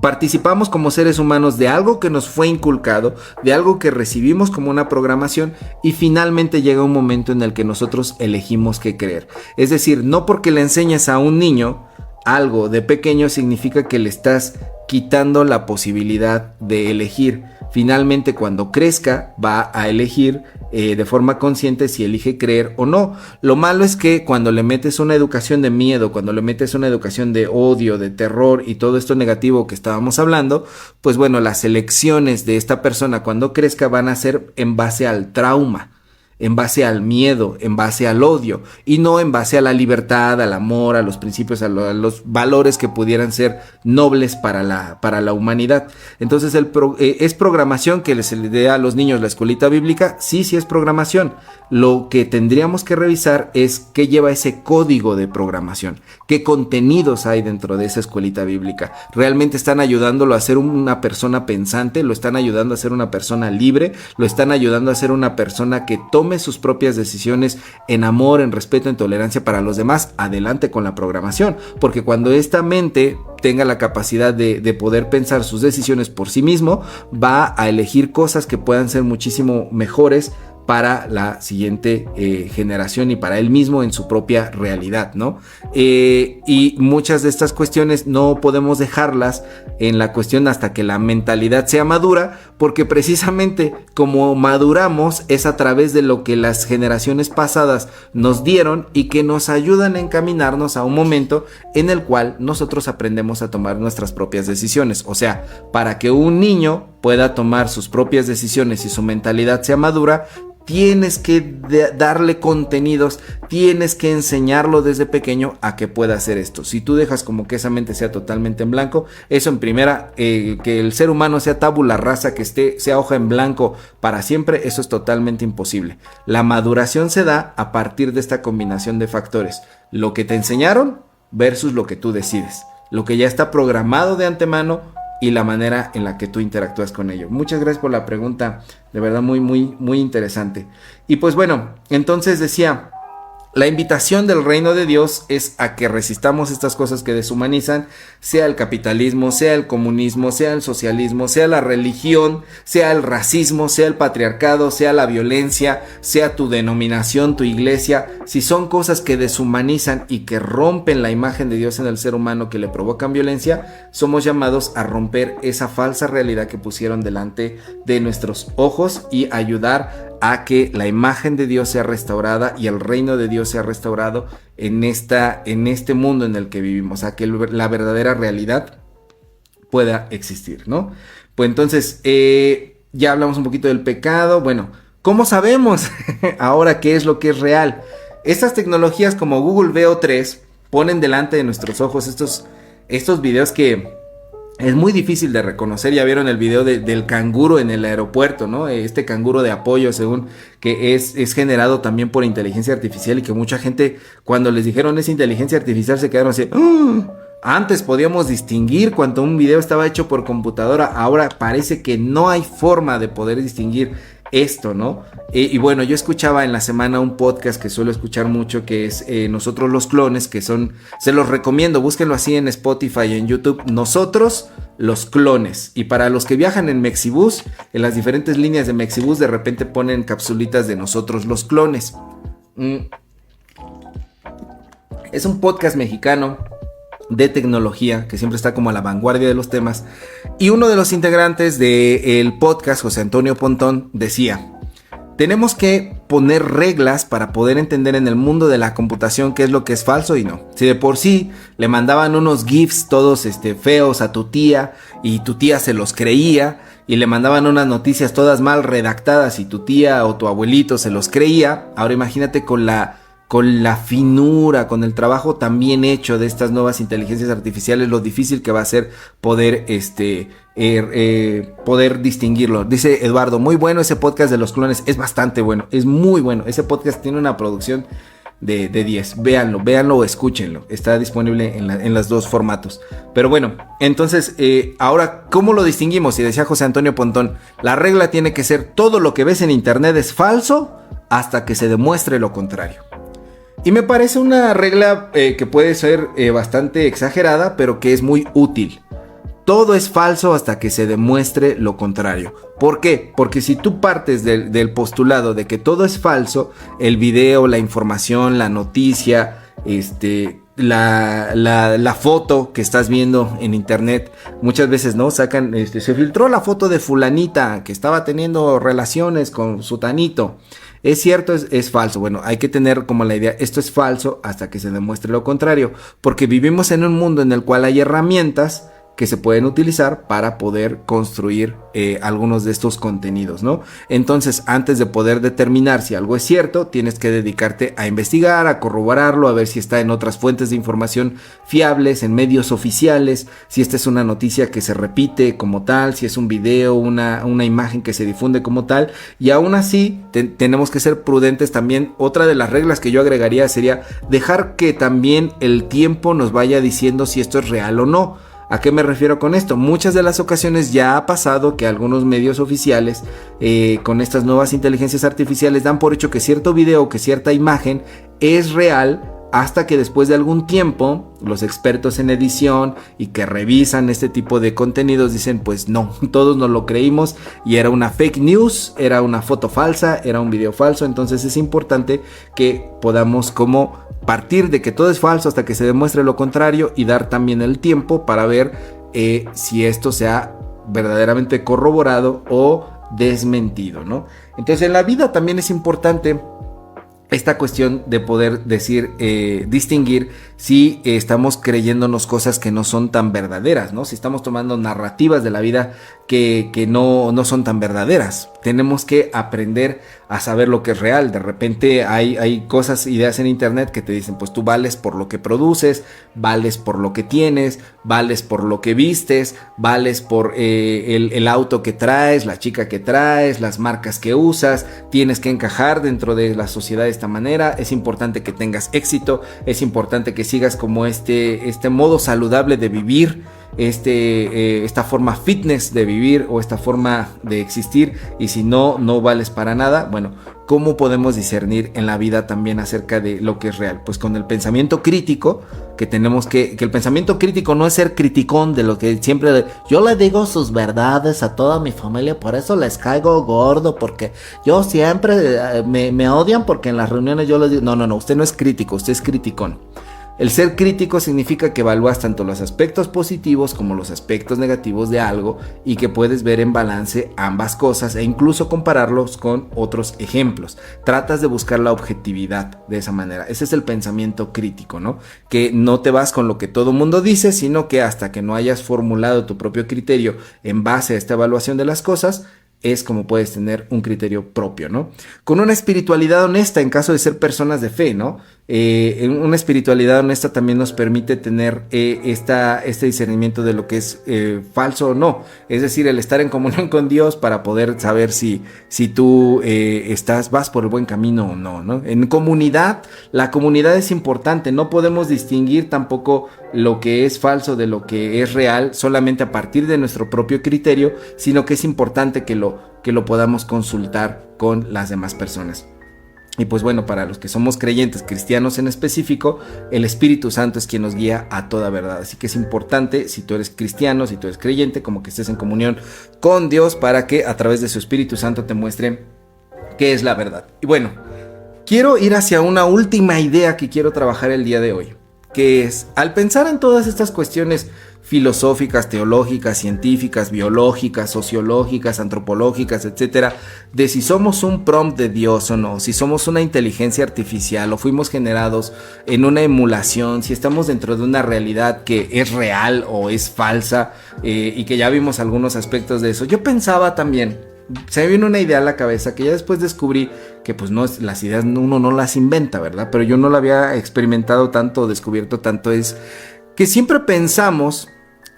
Participamos como seres humanos de algo que nos fue inculcado, de algo que recibimos como una programación, y finalmente llega un momento en el que nosotros elegimos qué creer. Es decir, no porque le enseñes a un niño algo de pequeño significa que le estás quitando la posibilidad de elegir. Finalmente, cuando crezca, va a elegir de forma consciente si elige creer o no. Lo malo es que cuando le metes una educación de miedo, cuando le metes una educación de odio, de terror y todo esto negativo que estábamos hablando, pues bueno, las elecciones de esta persona cuando crezca van a ser en base al trauma, en base al miedo, en base al odio, y no en base a la libertad, al amor, a los principios, a los valores que pudieran ser nobles para la humanidad. Entonces es programación que se le dé a los niños la escuelita bíblica. Sí es programación. Lo que tendríamos que revisar es qué lleva ese código de programación, qué contenidos hay dentro de esa escuelita bíblica. ¿Realmente están ayudándolo a ser una persona pensante? ¿Lo están ayudando a ser una persona libre? ¿Lo están ayudando a ser una persona que tome sus propias decisiones en amor, en respeto, en tolerancia para los demás? Adelante con la programación, porque cuando esta mente tenga la capacidad de poder pensar sus decisiones por sí mismo, va a elegir cosas que puedan ser muchísimo mejores para la siguiente generación y para él mismo en su propia realidad, ¿no? Y muchas de estas cuestiones no podemos dejarlas en la cuestión hasta que la mentalidad sea madura, porque precisamente como maduramos es a través de lo que las generaciones pasadas nos dieron y que nos ayudan a encaminarnos a un momento en el cual nosotros aprendemos a tomar nuestras propias decisiones. O sea, para que un niño pueda tomar sus propias decisiones y su mentalidad sea madura, tienes que darle contenidos, tienes que enseñarlo desde pequeño a que pueda hacer esto. Si tú dejas como que esa mente sea totalmente en blanco, eso en primera, que el ser humano sea tabula rasa, que sea hoja en blanco para siempre, eso es totalmente imposible. La maduración se da a partir de esta combinación de factores: lo que te enseñaron versus lo que tú decides, lo que ya está programado de antemano y la manera en la que tú interactúas con ello. Muchas gracias por la pregunta, de verdad muy interesante. Y pues bueno, entonces decía, la invitación del reino de Dios es a que resistamos estas cosas que deshumanizan, sea el capitalismo, sea el comunismo, sea el socialismo, sea la religión, sea el racismo, sea el patriarcado, sea la violencia, sea tu denominación, tu iglesia. Si son cosas que deshumanizan y que rompen la imagen de Dios en el ser humano, que le provocan violencia, somos llamados a romper esa falsa realidad que pusieron delante de nuestros ojos y ayudar a que la imagen de Dios sea restaurada y el reino de Dios sea restaurado en este mundo en el que vivimos, a que la verdadera realidad pueda existir, ¿no? Pues entonces, ya hablamos un poquito del pecado. Bueno, ¿cómo sabemos ahora qué es lo que es real? Estas tecnologías como Google Veo 3 ponen delante de nuestros ojos estos videos que es muy difícil de reconocer. Ya vieron el video del canguro en el aeropuerto, ¿no? Este canguro de apoyo, según que es generado también por inteligencia artificial, y que mucha gente, cuando les dijeron es inteligencia artificial, se quedaron así. Antes podíamos distinguir cuando un video estaba hecho por computadora, ahora parece que no hay forma de poder distinguir esto, ¿no? Y bueno, yo escuchaba en la semana un podcast que suelo escuchar mucho, que es Nosotros los Clones, que se los recomiendo, búsquenlo así en Spotify y en YouTube, Nosotros los Clones. Y para los que viajan en Mexibus, en las diferentes líneas de Mexibus, de repente ponen capsulitas de Nosotros los Clones. Es un podcast mexicano de tecnología que siempre está como a la vanguardia de los temas, y uno de los integrantes del podcast, José Antonio Pontón, decía: tenemos que poner reglas para poder entender en el mundo de la computación qué es lo que es falso y no. Si de por sí le mandaban unos GIFs todos feos a tu tía y tu tía se los creía, y le mandaban unas noticias todas mal redactadas y tu tía o tu abuelito se los creía, ahora imagínate con la finura, con el trabajo tan bien hecho de estas nuevas inteligencias artificiales, lo difícil que va a ser poder poder distinguirlo. Dice Eduardo: muy bueno ese podcast de los clones, es bastante bueno, es muy bueno, ese podcast tiene una producción de 10, véanlo o escúchenlo, está disponible en los dos formatos. Pero bueno, entonces ahora, ¿cómo lo distinguimos? Y decía José Antonio Pontón, la regla tiene que ser: todo lo que ves en internet es falso hasta que se demuestre lo contrario. Y me parece una regla que puede ser bastante exagerada, pero que es muy útil. todo es falso hasta que se demuestre lo contrario. ¿Por qué? Porque si tú partes del postulado de que todo es falso, el video, la información, la noticia, la foto que estás viendo en internet, muchas veces no sacan, se filtró la foto de fulanita que estaba teniendo relaciones con sutanito. ¿Es cierto? ¿Es falso? Bueno, hay que tener como la idea, esto es falso hasta que se demuestre lo contrario, porque vivimos en un mundo en el cual hay herramientas que se pueden utilizar para poder construir algunos de estos contenidos, ¿no? Entonces, antes de poder determinar si algo es cierto, tienes que dedicarte a investigar, a corroborarlo, a ver si está en otras fuentes de información fiables, en medios oficiales, si esta es una noticia que se repite como tal, si es un video, una imagen que se difunde como tal, y aún así tenemos que ser prudentes también. Otra de las reglas que yo agregaría sería dejar que también el tiempo nos vaya diciendo si esto es real o no. ¿A qué me refiero con esto? Muchas de las ocasiones ya ha pasado que algunos medios oficiales con estas nuevas inteligencias artificiales dan por hecho que cierto video o que cierta imagen es real, hasta que después de algún tiempo los expertos en edición y que revisan este tipo de contenidos dicen pues no, todos nos lo creímos y era una fake news, era una foto falsa, era un video falso. Entonces es importante que podamos como partir de que todo es falso hasta que se demuestre lo contrario y dar también el tiempo para ver si esto se ha verdaderamente corroborado o desmentido, ¿no? Entonces en la vida también es importante esta cuestión de poder decir, distinguir si estamos creyéndonos cosas que no son tan verdaderas, ¿no? Si estamos tomando narrativas de la vida que no son tan verdaderas. Tenemos que aprender a saber lo que es real. De repente hay cosas, ideas en internet que te dicen, pues tú vales por lo que produces, vales por lo que tienes, vales por lo que vistes, vales por el auto que traes, la chica que traes, las marcas que usas, tienes que encajar dentro de la sociedad de esta manera, es importante que tengas éxito, es importante que sigas como este modo saludable de vivir, esta forma fitness de vivir o esta forma de existir, y si no vales para nada. Bueno, ¿cómo podemos discernir en la vida también acerca de lo que es real? Pues con el pensamiento crítico, que tenemos que el pensamiento crítico no es ser criticón de lo que siempre yo le digo sus verdades a toda mi familia, por eso les caigo gordo, porque yo siempre me odian porque en las reuniones yo les digo, no, usted no es crítico, usted es criticón. El ser crítico significa que evalúas tanto los aspectos positivos como los aspectos negativos de algo y que puedes ver en balance ambas cosas e incluso compararlos con otros ejemplos. Tratas de buscar la objetividad de esa manera. Ese es el pensamiento crítico, ¿no? Que no te vas con lo que todo mundo dice, sino que hasta que no hayas formulado tu propio criterio en base a esta evaluación de las cosas, es como puedes tener un criterio propio, ¿no? Con una espiritualidad honesta en caso de ser personas de fe, ¿no? Una espiritualidad honesta también nos permite tener este discernimiento de lo que es falso o no. Es decir, el estar en comunión con Dios para poder saber si tú vas por el buen camino o no, ¿no? En comunidad, la comunidad es importante. No podemos distinguir tampoco lo que es falso de lo que es real solamente a partir de nuestro propio criterio, sino que es importante que lo podamos consultar con las demás personas. Y pues bueno, para los que somos creyentes, cristianos en específico, el Espíritu Santo es quien nos guía a toda verdad. Así que es importante, si tú eres cristiano, si tú eres creyente, como que estés en comunión con Dios para que a través de su Espíritu Santo te muestre qué es la verdad. Y bueno, quiero ir hacia una última idea que quiero trabajar el día de hoy, que es, al pensar en todas estas cuestiones filosóficas, teológicas, científicas, biológicas, sociológicas, antropológicas, etcétera, de si somos un prompt de Dios o no, si somos una inteligencia artificial o fuimos generados en una emulación, si estamos dentro de una realidad que es real o es falsa, y que ya vimos algunos aspectos de eso. Yo pensaba también, se me vino una idea a la cabeza que ya después descubrí que pues no es, las ideas uno no las inventa, ¿verdad? Pero yo no la había experimentado tanto, descubierto tanto, es que siempre pensamos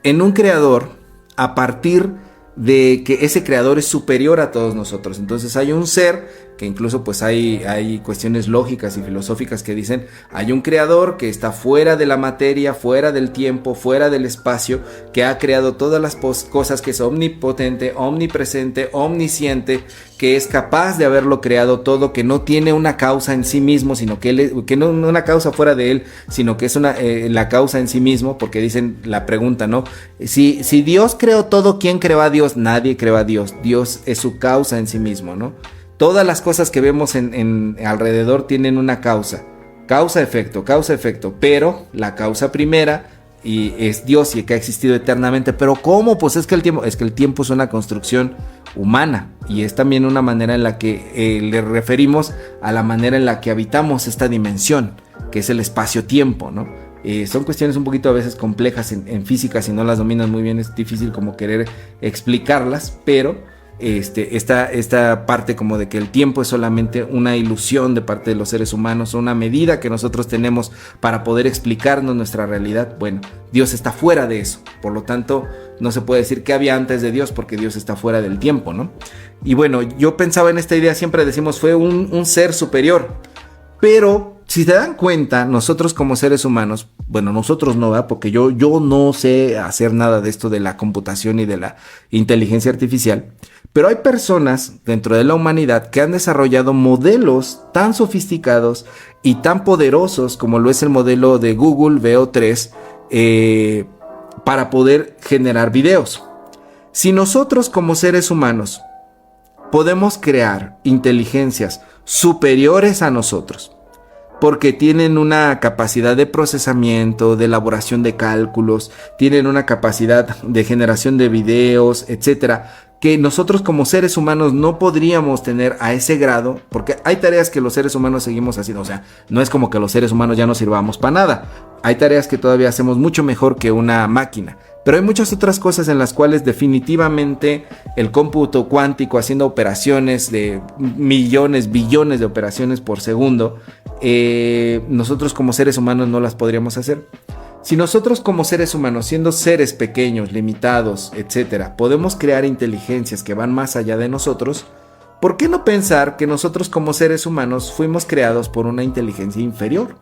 en un creador a partir de que ese creador es superior a todos nosotros. Entonces hay un ser que incluso pues hay cuestiones lógicas y filosóficas que dicen hay un creador que está fuera de la materia, fuera del tiempo, fuera del espacio, que ha creado todas las cosas, que es omnipotente, omnipresente, omnisciente, que es capaz de haberlo creado todo, que no tiene una causa en sí mismo, sino que no una causa fuera de él, sino que es la causa en sí mismo, porque dicen la pregunta, ¿no? Si Dios creó todo, ¿quién creó a Dios? Nadie creó a Dios. Dios es su causa en sí mismo, ¿no? Todas las cosas que vemos en alrededor tienen una causa. Causa-efecto, pero la causa primera y es Dios y que ha existido eternamente. ¿Pero cómo? Pues es que el tiempo es una construcción humana y es también una manera en la que le referimos a la manera en la que habitamos esta dimensión, que es el espacio-tiempo, ¿no? Son cuestiones un poquito a veces complejas en física, si no las dominas muy bien es difícil como querer explicarlas, pero esta parte como de que el tiempo es solamente una ilusión de parte de los seres humanos, una medida que nosotros tenemos para poder explicarnos nuestra realidad. Bueno, Dios está fuera de eso, por lo tanto no se puede decir que había antes de Dios porque Dios está fuera del tiempo, ¿no? Y bueno, yo pensaba en esta idea, siempre decimos fue un ser superior, pero si se dan cuenta, nosotros como seres humanos, bueno, nosotros no, ¿verdad? Porque yo no sé hacer nada de esto de la computación y de la inteligencia artificial, pero hay personas dentro de la humanidad que han desarrollado modelos tan sofisticados y tan poderosos como lo es el modelo de Google Veo3 para poder generar videos. Si nosotros como seres humanos podemos crear inteligencias superiores a nosotros, porque tienen una capacidad de procesamiento, de elaboración de cálculos, tienen una capacidad de generación de videos, etcétera, que nosotros como seres humanos no podríamos tener a ese grado, porque hay tareas que los seres humanos seguimos haciendo, o sea, no es como que los seres humanos ya no sirvamos para nada, hay tareas que todavía hacemos mucho mejor que una máquina, pero hay muchas otras cosas en las cuales definitivamente el cómputo cuántico haciendo operaciones de millones, billones de operaciones por segundo, nosotros como seres humanos no las podríamos hacer. Si nosotros como seres humanos, siendo seres pequeños, limitados, etcétera, podemos crear inteligencias que van más allá de nosotros, ¿por qué no pensar que nosotros como seres humanos fuimos creados por una inteligencia inferior?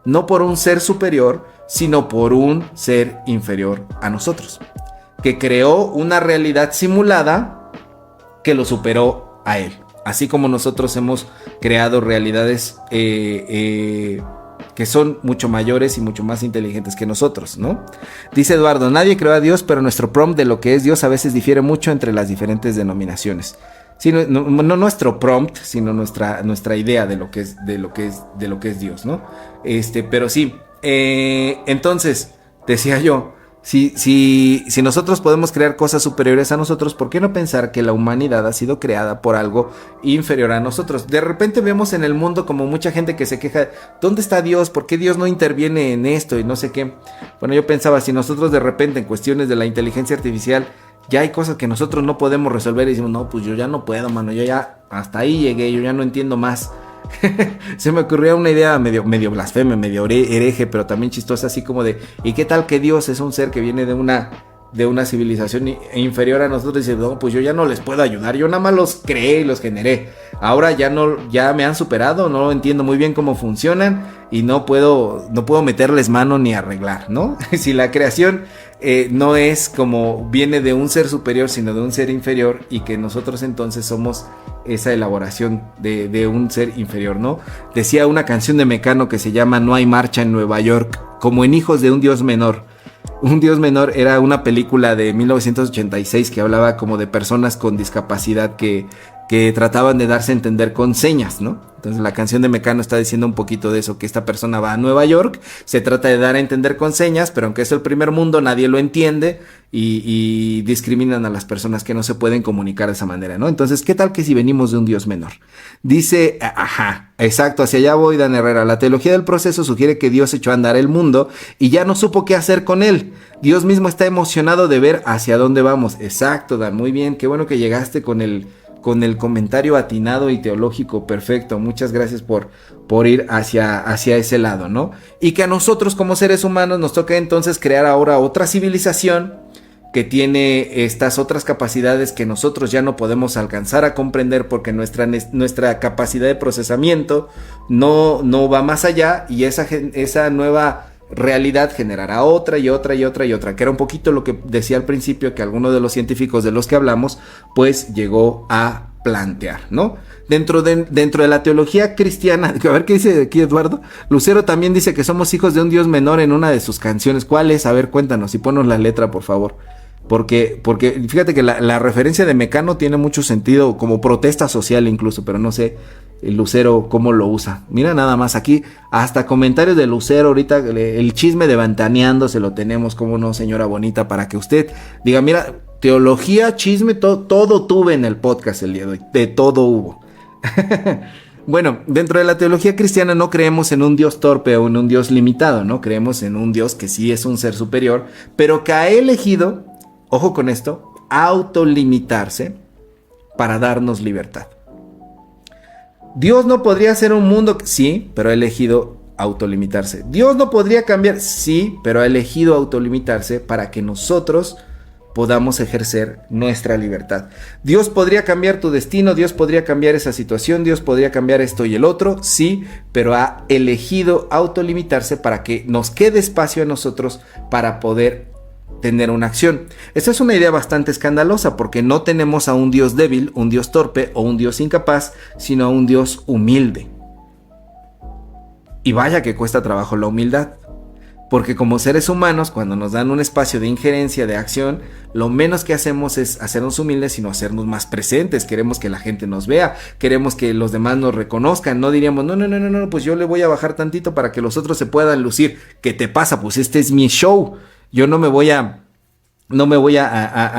No por un ser superior, sino por un ser inferior a nosotros, que creó una realidad simulada que lo superó a él. Así como nosotros hemos creado realidades que son mucho mayores y mucho más inteligentes que nosotros, ¿no? Dice Eduardo, nadie creó a Dios, pero nuestro prompt de lo que es Dios a veces difiere mucho entre las diferentes denominaciones. Sí, no nuestro prompt, sino nuestra idea de lo que es Dios, ¿no? Pero sí, entonces, decía yo, si nosotros podemos crear cosas superiores a nosotros, ¿por qué no pensar que la humanidad ha sido creada por algo inferior a nosotros? De repente vemos en el mundo como mucha gente que se queja, ¿dónde está Dios? ¿Por qué Dios no interviene en esto? Y no sé qué. Bueno, yo pensaba, si nosotros de repente en cuestiones de la inteligencia artificial ya hay cosas que nosotros no podemos resolver y decimos, no, pues yo ya no puedo, mano, yo ya hasta ahí llegué, yo ya no entiendo más. Se me ocurrió una idea medio blasfema, medio hereje, pero también chistosa, así como de, ¿y qué tal que Dios es un ser que viene de una civilización inferior a nosotros? Y dice, no, pues yo ya no les puedo ayudar, yo nada más los creé y los generé, ahora ya me han superado, no entiendo muy bien cómo funcionan y no puedo meterles mano ni arreglar, ¿no? Si la creación no es como viene de un ser superior, sino de un ser inferior, y que nosotros entonces somos esa elaboración de un ser inferior, ¿no? Decía una canción de Mecano que se llama No hay marcha en Nueva York, como en Hijos de un Dios Menor. Un Dios Menor era una película de 1986 que hablaba como de personas con discapacidad que trataban de darse a entender con señas, ¿no? Entonces la canción de Mecano está diciendo un poquito de eso, que esta persona va a Nueva York, se trata de dar a entender con señas, pero aunque es el primer mundo, nadie lo entiende y discriminan a las personas que no se pueden comunicar de esa manera, ¿no? Entonces, ¿qué tal que si venimos de un Dios menor? Dice, exacto, hacia allá voy, Dan Herrera. La teología del proceso sugiere que Dios echó a andar el mundo y ya no supo qué hacer con él. Dios mismo está emocionado de ver hacia dónde vamos. Exacto, Dan, muy bien, qué bueno que llegaste con el comentario atinado y teológico perfecto. Muchas gracias por ir hacia ese lado, ¿no? Y que a nosotros como seres humanos nos toca entonces crear ahora otra civilización que tiene estas otras capacidades que nosotros ya no podemos alcanzar a comprender porque nuestra capacidad de procesamiento no va más allá, y esa nueva realidad generará otra y otra y otra y otra, que era un poquito lo que decía al principio, que alguno de los científicos de los que hablamos pues llegó a plantear, ¿no? Dentro de la teología cristiana, a ver qué dice aquí Eduardo. Lucero también dice que somos hijos de un Dios menor en una de sus canciones. ¿Cuál es? A ver, cuéntanos y ponnos la letra, por favor. Porque fíjate que la referencia de Mecano tiene mucho sentido, como protesta social incluso, pero no sé el Lucero cómo lo usa. Mira nada más aquí, hasta comentarios de Lucero, ahorita el chisme de Ventaneando se lo tenemos, como no, señora bonita, para que usted diga, mira, teología, chisme, todo tuve en el podcast el día de hoy, de todo hubo. Bueno, dentro de la teología cristiana no creemos en un Dios torpe o en un Dios limitado, ¿no? Creemos en un Dios que sí es un ser superior, pero que ha elegido, ojo con esto, autolimitarse para darnos libertad. Dios no podría ser un mundo, sí, pero ha elegido autolimitarse. Dios no podría cambiar, sí, pero ha elegido autolimitarse para que nosotros podamos ejercer nuestra libertad. Dios podría cambiar tu destino, Dios podría cambiar esa situación, Dios podría cambiar esto y el otro, sí, pero ha elegido autolimitarse para que nos quede espacio a nosotros para poder tener una acción. Esta es una idea bastante escandalosa porque no tenemos a un Dios débil, un Dios torpe o un Dios incapaz, sino a un Dios humilde. Y vaya que cuesta trabajo la humildad. Porque como seres humanos, cuando nos dan un espacio de injerencia, de acción, lo menos que hacemos es hacernos humildes, sino hacernos más presentes. Queremos que la gente nos vea, queremos que los demás nos reconozcan. No diríamos, no, pues yo le voy a bajar tantito para que los otros se puedan lucir. ¿Qué te pasa? Pues este es mi show. Yo no me voy a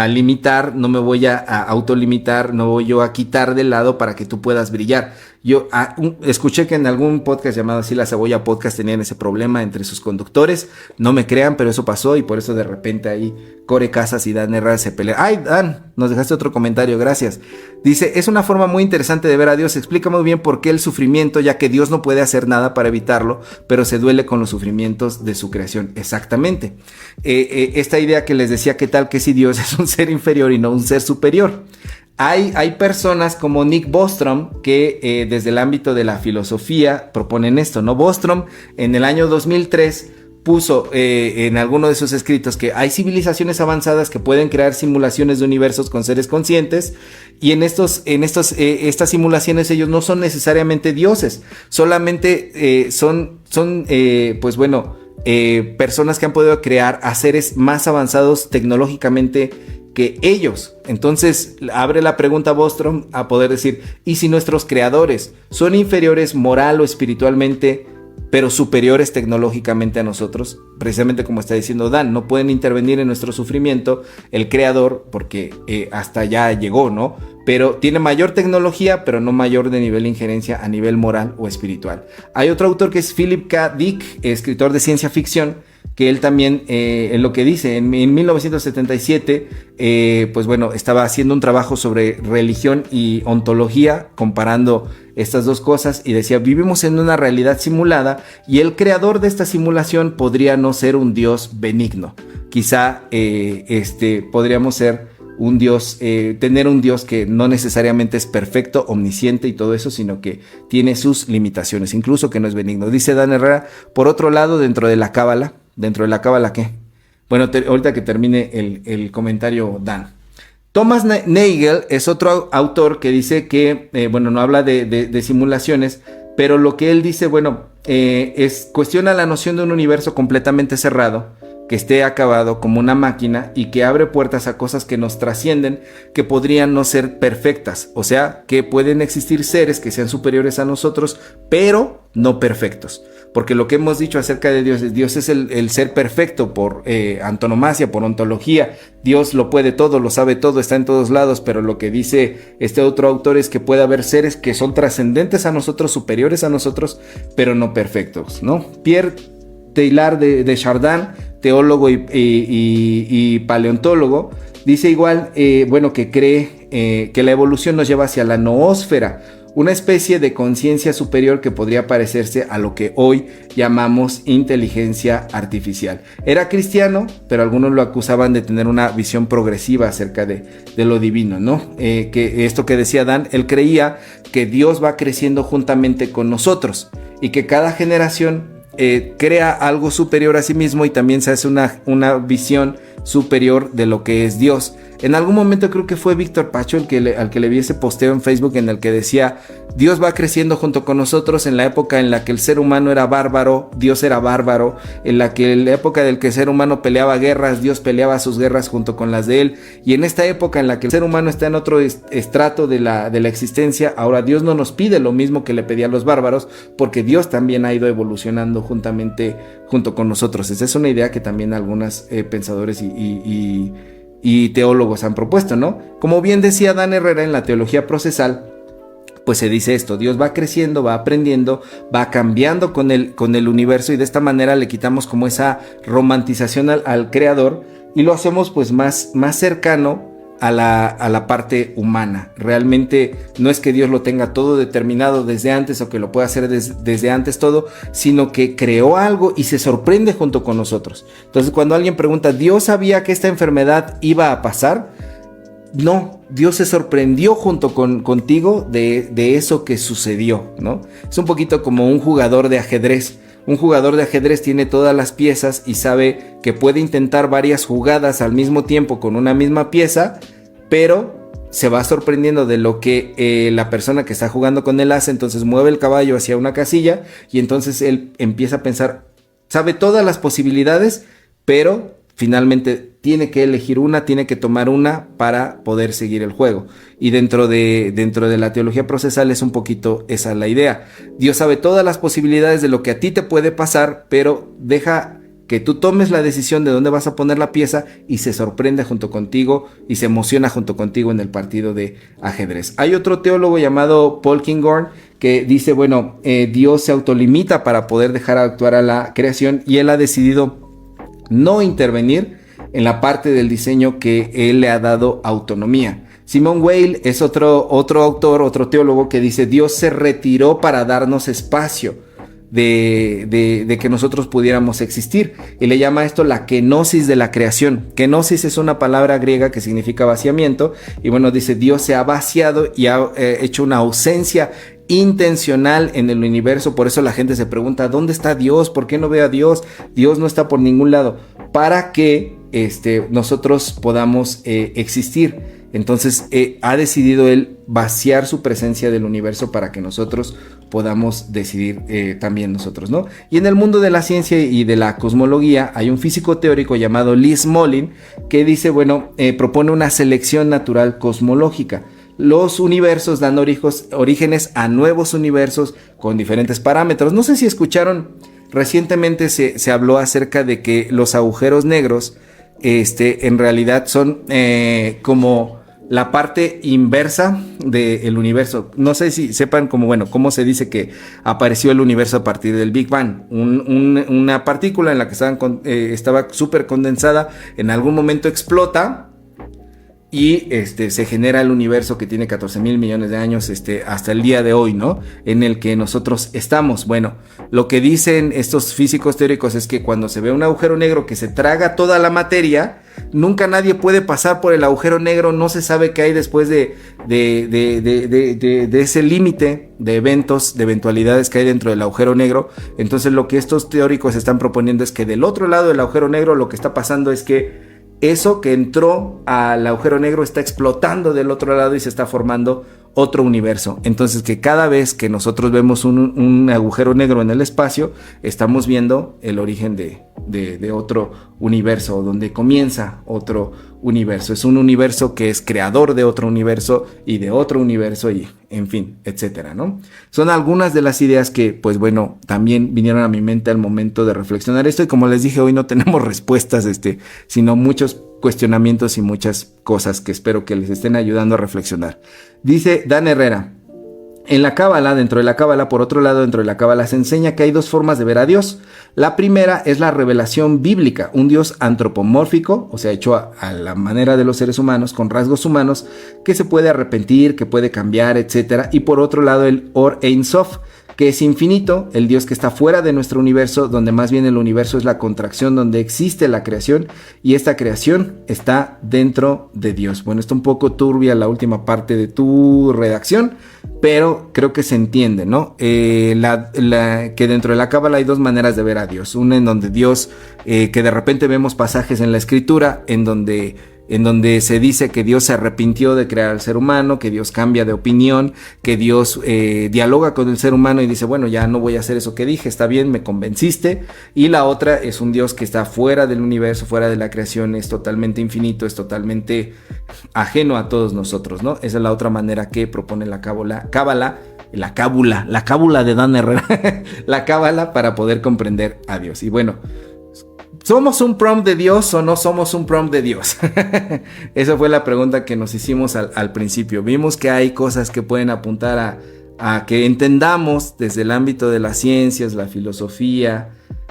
limitar, no me voy a autolimitar, no voy yo a quitar de lado para que tú puedas brillar. Yo escuché que en algún podcast llamado así La Cebolla Podcast tenían ese problema entre sus conductores. No me crean, pero eso pasó y por eso de repente ahí Core Casas y Dan Herrera se pelean. ¡Ay, Dan! Nos dejaste otro comentario, gracias. Dice, es una forma muy interesante de ver a Dios. Explica muy bien por qué el sufrimiento, ya que Dios no puede hacer nada para evitarlo, pero se duele con los sufrimientos de su creación. Exactamente. Esta idea que les decía, ¿qué tal que si Dios es un ser inferior y no un ser superior? Hay personas como Nick Bostrom que desde el ámbito de la filosofía proponen esto, ¿no? Bostrom en el año 2003 puso en alguno de sus escritos que hay civilizaciones avanzadas que pueden crear simulaciones de universos con seres conscientes, y en estas simulaciones ellos no son necesariamente dioses, solamente son personas que han podido crear a seres más avanzados tecnológicamente que ellos. Entonces abre la pregunta Bostrom a poder decir, ¿y si nuestros creadores son inferiores moral o espiritualmente, pero superiores tecnológicamente a nosotros? Precisamente como está diciendo Dan, no pueden intervenir en nuestro sufrimiento el creador porque hasta allá llegó, ¿no? Pero tiene mayor tecnología, pero no mayor de nivel de injerencia a nivel moral o espiritual. Hay otro autor que es Philip K. Dick, escritor de ciencia ficción, que él también, en lo que dice, en 1977, estaba haciendo un trabajo sobre religión y ontología, comparando estas dos cosas, y decía, vivimos en una realidad simulada, y el creador de esta simulación podría no ser un Dios benigno. Quizá podríamos ser un Dios, tener un Dios que no necesariamente es perfecto, omnisciente y todo eso, sino que tiene sus limitaciones, incluso que no es benigno. Dice Dan Herrera, por otro lado, dentro de la cábala, ¿qué? Bueno, ahorita que termine el comentario Dan. Thomas Nagel es otro autor que dice que, no habla de simulaciones, pero lo que él dice, cuestiona la noción de un universo completamente cerrado, que esté acabado como una máquina y que abre puertas a cosas que nos trascienden, que podrían no ser perfectas, o sea, que pueden existir seres que sean superiores a nosotros, pero no perfectos, porque lo que hemos dicho acerca de Dios es el ser perfecto por antonomasia, por ontología. Dios lo puede todo, lo sabe todo, está en todos lados, pero lo que dice este otro autor es que puede haber seres que son trascendentes a nosotros, superiores a nosotros, pero no perfectos, ¿no? Pierre Teilhard de Chardin, teólogo y paleontólogo, dice igual, que cree que la evolución nos lleva hacia la noósfera, una especie de conciencia superior que podría parecerse a lo que hoy llamamos inteligencia artificial. Era cristiano, pero algunos lo acusaban de tener una visión progresiva acerca de lo divino, ¿no? Que esto que decía Dan, él creía que Dios va creciendo juntamente con nosotros y que cada generación crea algo superior a sí mismo y también se hace una visión superior de lo que es Dios. En algún momento creo que fue Víctor Pacho al que le vi ese posteo en Facebook en el que decía: Dios va creciendo junto con nosotros en la época en la que el ser humano era bárbaro, Dios era bárbaro, en la época en que el ser humano peleaba guerras, Dios peleaba sus guerras junto con las de él, y en esta época en la que el ser humano está en otro estrato de la existencia, ahora Dios no nos pide lo mismo que le pedía a los bárbaros, porque Dios también ha ido evolucionando junto con nosotros. Esa es una idea que también algunos pensadores y teólogos han propuesto, ¿no? Como bien decía Dan Herrera en la teología procesal, pues se dice esto: Dios va creciendo, va aprendiendo, va cambiando con el universo, y de esta manera le quitamos como esa romantización al creador y lo hacemos pues más cercano a la parte humana. Realmente no es que Dios lo tenga todo determinado desde antes o que lo pueda hacer desde antes todo, sino que creó algo y se sorprende junto con nosotros. Entonces, cuando alguien pregunta: ¿Dios sabía que esta enfermedad iba a pasar? No, Dios se sorprendió junto contigo de eso que sucedió, ¿no? Es un poquito como un jugador de ajedrez. Un jugador de ajedrez tiene todas las piezas y sabe que puede intentar varias jugadas al mismo tiempo con una misma pieza, pero se va sorprendiendo de lo que la persona que está jugando con él hace. Entonces mueve el caballo hacia una casilla y entonces él empieza a pensar, sabe todas las posibilidades, pero finalmente tiene que elegir una, tiene que tomar una para poder seguir el juego. Y dentro de la teología procesal es un poquito esa la idea. Dios sabe todas las posibilidades de lo que a ti te puede pasar, pero deja que tú tomes la decisión de dónde vas a poner la pieza y se sorprende junto contigo y se emociona junto contigo en el partido de ajedrez. Hay otro teólogo llamado Paul Kinghorn que dice, bueno, Dios se autolimita para poder dejar actuar a la creación, y él ha decidido no intervenir en la parte del diseño que él le ha dado autonomía. Simone Weil es otro autor, otro teólogo que dice: Dios se retiró para darnos espacio de que nosotros pudiéramos existir, y le llama esto la kenosis de la creación. Kenosis es una palabra griega que significa vaciamiento, y bueno, dice: Dios se ha vaciado y ha hecho una ausencia intencional en el universo. Por eso la gente se pregunta: ¿dónde está Dios? ¿Por qué no veo a Dios? Dios no está por ningún lado, para que nosotros podamos existir. Entonces ha decidido él vaciar su presencia del universo para que nosotros podamos decidir también nosotros, ¿no? Y en el mundo de la ciencia y de la cosmología hay un físico teórico llamado Lee Smolin que dice, bueno, propone una selección natural cosmológica. Los universos dan orígenes a nuevos universos con diferentes parámetros. No sé si escucharon, recientemente se habló acerca de que los agujeros negros en realidad son como la parte inversa del universo. No sé si sepan cómo se dice que apareció el universo a partir del Big Bang. Una partícula en la que estaba súper condensada, en algún momento explota y se genera el universo que tiene 14,000 millones de años hasta el día de hoy, ¿no? En el que nosotros estamos. Bueno, lo que dicen estos físicos teóricos es que cuando se ve un agujero negro que se traga toda la materia, nunca nadie puede pasar por el agujero negro. No se sabe qué hay después de ese límite de eventos, de eventualidades que hay dentro del agujero negro. Entonces lo que estos teóricos están proponiendo es que del otro lado del agujero negro lo que está pasando es que eso que entró al agujero negro está explotando del otro lado y se está formando otro universo. Entonces que cada vez que nosotros vemos un agujero negro en el espacio, estamos viendo el origen de otro universo, donde comienza otro universo. Es un universo que es creador de otro universo y de otro universo y en fin, etcétera, ¿no? Son algunas de las ideas que, pues bueno, también vinieron a mi mente al momento de reflexionar esto, y como les dije, hoy no tenemos respuestas, sino muchos cuestionamientos y muchas cosas que espero que les estén ayudando a reflexionar. Dice Dan Herrera: En la Cábala, dentro de la Cábala, por otro lado, dentro de la Cábala se enseña que hay dos formas de ver a Dios. La primera es la revelación bíblica, un Dios antropomórfico, o sea, hecho a la manera de los seres humanos, con rasgos humanos, que se puede arrepentir, que puede cambiar, etc. Y por otro lado, el Or Ein Sof, que es infinito, el Dios que está fuera de nuestro universo, donde más bien el universo es la contracción donde existe la creación, y esta creación está dentro de Dios. Bueno, está un poco turbia la última parte de tu redacción, pero creo que se entiende, ¿no? Que dentro de la Cábala hay dos maneras de ver a Dios. Una en donde Dios, que de repente vemos pasajes en la escritura en donde se dice que Dios se arrepintió de crear al ser humano, que Dios cambia de opinión, que Dios dialoga con el ser humano y dice, bueno, ya no voy a hacer eso que dije, está bien, me convenciste. Y la otra es un Dios que está fuera del universo, fuera de la creación, es totalmente infinito, es totalmente ajeno a todos nosotros, ¿no? Esa es la otra manera que propone la Cábala de Dan Herrera, la Cábala, para poder comprender a Dios. Y bueno, ¿somos un prompt de Dios o no somos un prompt de Dios? Esa fue la pregunta que nos hicimos al principio. Vimos que hay cosas que pueden apuntar a que entendamos desde el ámbito de las ciencias, la filosofía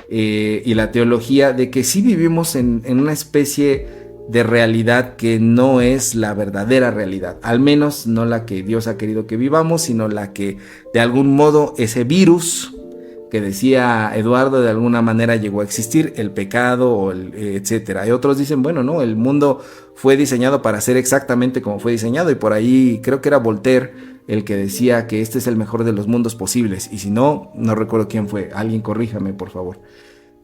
y la teología, de que sí vivimos en una especie de realidad que no es la verdadera realidad. Al menos no la que Dios ha querido que vivamos, sino la que de algún modo ese virus que decía Eduardo de alguna manera llegó a existir, el pecado o etcétera. Y otros dicen, bueno, no, el mundo fue diseñado para ser exactamente como fue diseñado, y por ahí creo que era Voltaire el que decía que este es el mejor de los mundos posibles, y si no recuerdo quién fue, alguien corríjame por favor.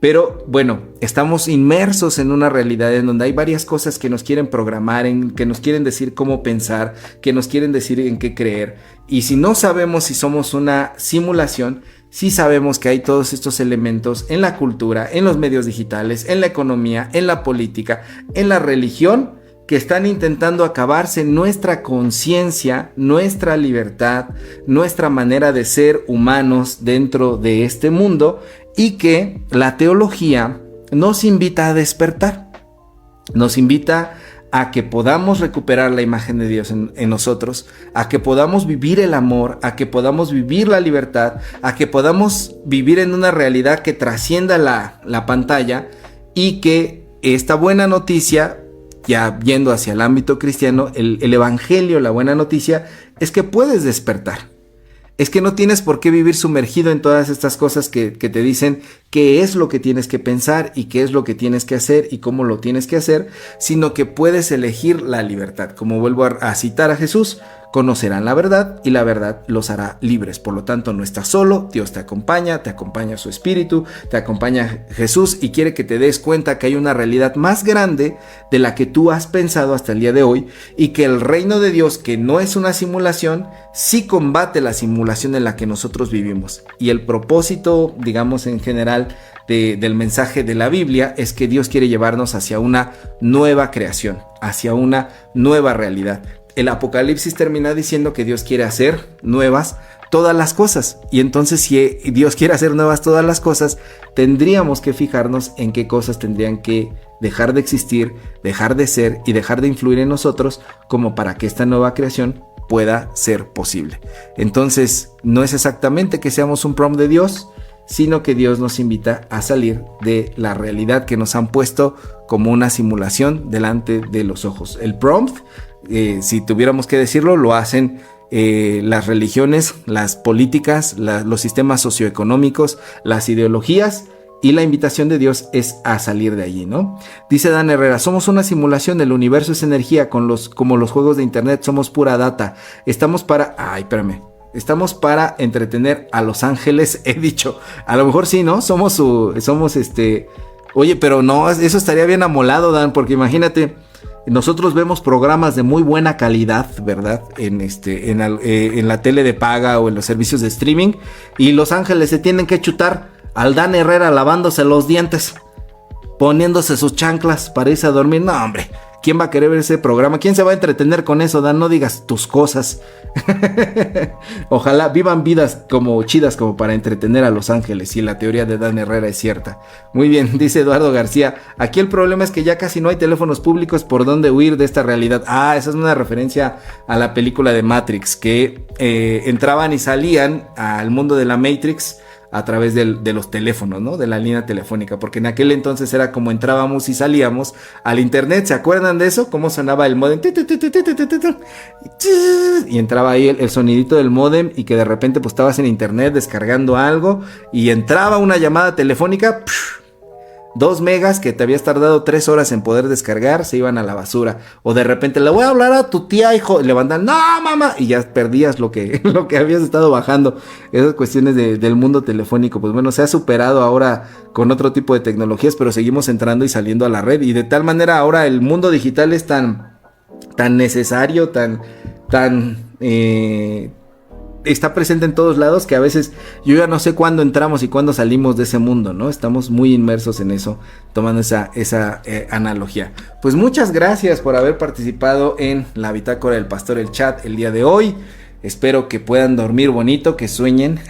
Pero bueno, estamos inmersos en una realidad en donde hay varias cosas que nos quieren programar, que nos quieren decir cómo pensar, que nos quieren decir en qué creer. Y si no sabemos si somos una simulación, sí sabemos que hay todos estos elementos en la cultura, en los medios digitales, en la economía, en la política, en la religión, que están intentando acabarse nuestra conciencia, nuestra libertad, nuestra manera de ser humanos dentro de este mundo, y que la teología nos invita a despertar, nos invita a que podamos recuperar la imagen de Dios en nosotros, a que podamos vivir el amor, a que podamos vivir la libertad, a que podamos vivir en una realidad que trascienda la pantalla, y que esta buena noticia, ya viendo hacia el ámbito cristiano, el evangelio, la buena noticia, es que puedes despertar. Es que no tienes por qué vivir sumergido en todas estas cosas que te dicen qué es lo que tienes que pensar y qué es lo que tienes que hacer y cómo lo tienes que hacer, sino que puedes elegir la libertad. Como vuelvo a citar a Jesús, conocerán la verdad y la verdad los hará libres. Por lo tanto, no estás solo, Dios te acompaña su Espíritu, te acompaña Jesús, y quiere que te des cuenta que hay una realidad más grande de la que tú has pensado hasta el día de hoy, y que el reino de Dios, que no es una simulación, sí combate la simulación en la que nosotros vivimos. Y el propósito, digamos en general, del mensaje de la Biblia es que Dios quiere llevarnos hacia una nueva creación, hacia una nueva realidad. El Apocalipsis termina diciendo que Dios quiere hacer nuevas todas las cosas, y entonces si Dios quiere hacer nuevas todas las cosas, tendríamos que fijarnos en qué cosas tendrían que dejar de existir, dejar de ser y dejar de influir en nosotros, como para que esta nueva creación pueda ser posible. Entonces, no es exactamente que seamos un prompt de Dios, sino que Dios nos invita a salir de la realidad que nos han puesto como una simulación delante de los ojos. El prompt, si tuviéramos que decirlo, lo hacen las religiones, las políticas, los sistemas socioeconómicos, las ideologías, y la invitación de Dios es a salir de allí, ¿no? Dice Dan Herrera, somos una simulación, el universo es energía, como los juegos de internet, somos pura data, estamos para para entretener a los ángeles, he dicho. A lo mejor sí, ¿no? Oye, pero no, eso estaría bien amolado, Dan, porque imagínate, nosotros vemos programas de muy buena calidad, ¿verdad? En la tele de paga o en los servicios de streaming, y los ángeles se tienen que chutar al Dan Herrera lavándose los dientes, poniéndose sus chanclas para irse a dormir. No, hombre, ¿quién va a querer ver ese programa? ¿Quién se va a entretener con eso, Dan? No digas tus cosas. Ojalá vivan vidas como chidas como para entretener a los ángeles, si la teoría de Dan Herrera es cierta. Muy bien, dice Eduardo García, aquí el problema es que ya casi no hay teléfonos públicos por donde huir de esta realidad. Ah, esa es una referencia a la película de Matrix, que entraban y salían al mundo de la Matrix a través de los teléfonos, ¿no? De la línea telefónica, porque en aquel entonces era como entrábamos y salíamos al internet. ¿Se acuerdan de eso? Cómo sonaba el módem, y entraba ahí el sonidito del módem, y que de repente pues estabas en internet descargando algo y entraba una llamada telefónica, 2 megas que te habías tardado 3 horas en poder descargar, se iban a la basura. O de repente le voy a hablar a tu tía, hijo, y levantan, no mamá, y ya perdías lo que habías estado bajando. Esas cuestiones del mundo telefónico, pues bueno, se ha superado ahora con otro tipo de tecnologías, pero seguimos entrando y saliendo a la red, y de tal manera ahora el mundo digital es tan necesario, tan está presente en todos lados, que a veces yo ya no sé cuándo entramos y cuándo salimos de ese mundo, ¿no? Estamos muy inmersos en eso, tomando esa analogía. Pues muchas gracias por haber participado en la Bitácora del Pastor, el chat, el día de hoy. Espero que puedan dormir bonito, que sueñen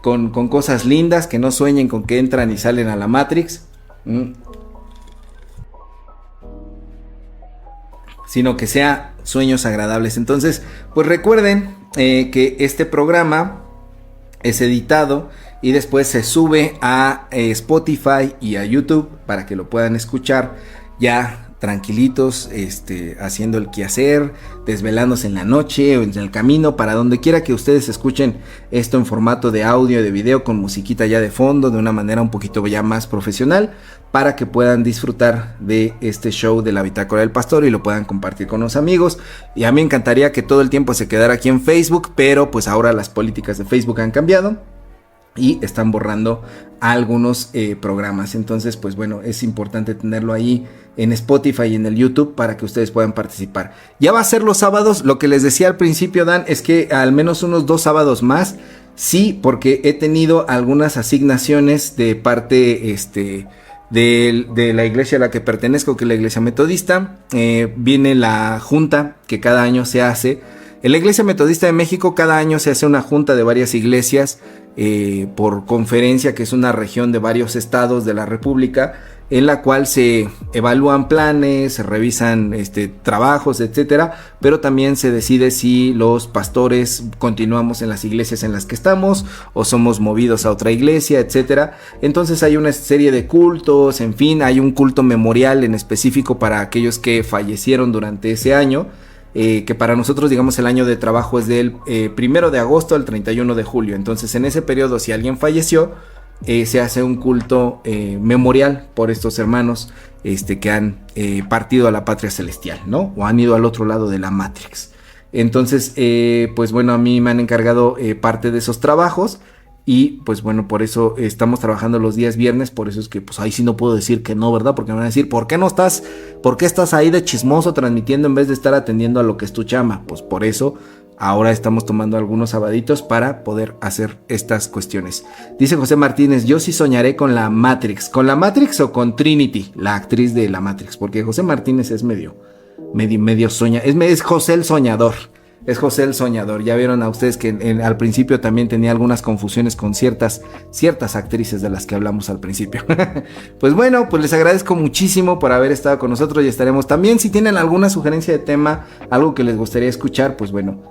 con cosas lindas, que no sueñen con que entran y salen a la Matrix, sino que sea sueños agradables. Entonces, pues recuerden que este programa es editado y después se sube a Spotify y a YouTube para que lo puedan escuchar ya tranquilitos, haciendo el quehacer, desvelándose en la noche o en el camino, para donde quiera que ustedes escuchen esto en formato de audio, de video, con musiquita ya de fondo, de una manera un poquito ya más profesional, para que puedan disfrutar de este show de la Bitácora del Pastor y lo puedan compartir con los amigos. Y a mí me encantaría que todo el tiempo se quedara aquí en Facebook, pero pues ahora las políticas de Facebook han cambiado y están borrando algunos programas. Entonces pues bueno, es importante tenerlo ahí en Spotify y en el YouTube para que ustedes puedan participar. Ya va a ser los sábados. Lo que les decía al principio, Dan, es que al menos unos 2 sábados más, sí, porque he tenido algunas asignaciones de parte de la iglesia a la que pertenezco, que es la iglesia metodista. Viene la junta que cada año se hace. En la Iglesia Metodista de México cada año se hace una junta de varias iglesias por conferencia, que es una región de varios estados de la República, en la cual se evalúan planes, se revisan trabajos, etcétera, pero también se decide si los pastores continuamos en las iglesias en las que estamos o somos movidos a otra iglesia, etcétera. Entonces hay una serie de cultos, en fin, hay un culto memorial en específico para aquellos que fallecieron durante ese año. Que para nosotros, digamos, el año de trabajo es del 1 de agosto al 31 de julio. Entonces en ese periodo, si alguien falleció, se hace un culto memorial por estos hermanos que han partido a la patria celestial, ¿no? O han ido al otro lado de la Matrix. Entonces, pues bueno, a mí me han encargado parte de esos trabajos. Y pues bueno, por eso estamos trabajando los días viernes. Por eso es que pues ahí sí no puedo decir que no, ¿verdad? Porque me van a decir, ¿por qué estás ahí de chismoso transmitiendo en vez de estar atendiendo a lo que es tu chama? Pues por eso ahora estamos tomando algunos sabaditos para poder hacer estas cuestiones. Dice José Martínez, yo sí soñaré con la Matrix. ¿Con la Matrix o con Trinity, la actriz de la Matrix? Porque José Martínez es medio es José el Soñador. Es José el Soñador. Ya vieron a ustedes que al principio también tenía algunas confusiones con ciertas actrices de las que hablamos al principio. Pues bueno, pues les agradezco muchísimo por haber estado con nosotros y estaremos también. Si tienen alguna sugerencia de tema, algo que les gustaría escuchar, pues bueno,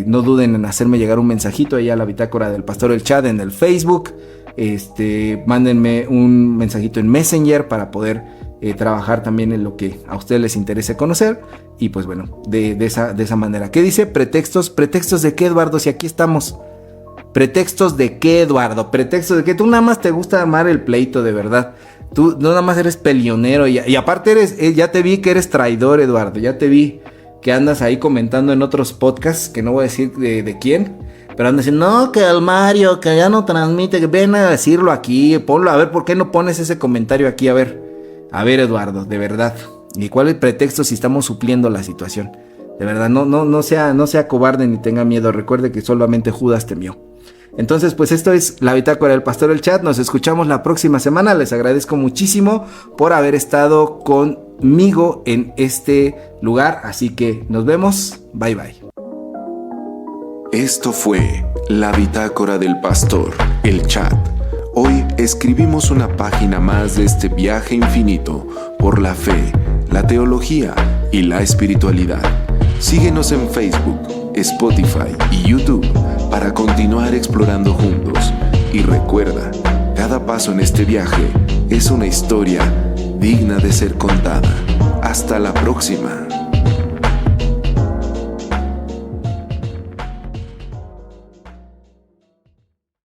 no duden en hacerme llegar un mensajito ahí a la Bitácora del Pastor, el chat en el Facebook. Mándenme un mensajito en Messenger para poder trabajar también en lo que a ustedes les interese conocer. Y pues bueno, de esa manera. ¿Qué dice? ¿Pretextos de qué, Eduardo? Si aquí estamos. ¿Pretextos de qué, Eduardo? ¿Pretextos de qué? Tú nada más te gusta armar el pleito, de verdad. Tú no nada más eres peleonero. Y aparte ya te vi que eres traidor, Eduardo. Ya te vi que andas ahí comentando en otros podcasts, que no voy a decir de quién, pero andas diciendo, no, que el Mario, que ya no transmite, que ven a decirlo aquí, ponlo, a ver, ¿por qué no pones ese comentario aquí? A ver, Eduardo, de verdad. ¿Y cuál es el pretexto si estamos supliendo la situación? De verdad, no sea cobarde ni tenga miedo. Recuerde que solamente Judas temió. Entonces, pues esto es la Bitácora del Pastor, el chat. Nos escuchamos la próxima semana. Les agradezco muchísimo por haber estado con conmigo en este lugar. Así que nos vemos. Bye bye. Esto fue la Bitácora del Pastor, el Chat. Hoy escribimos una página más de este viaje infinito por la fe, la teología y la espiritualidad. Síguenos en Facebook, Spotify y YouTube para continuar explorando juntos. Y recuerda, cada paso en este viaje es una historia digna de ser contada. Hasta la próxima.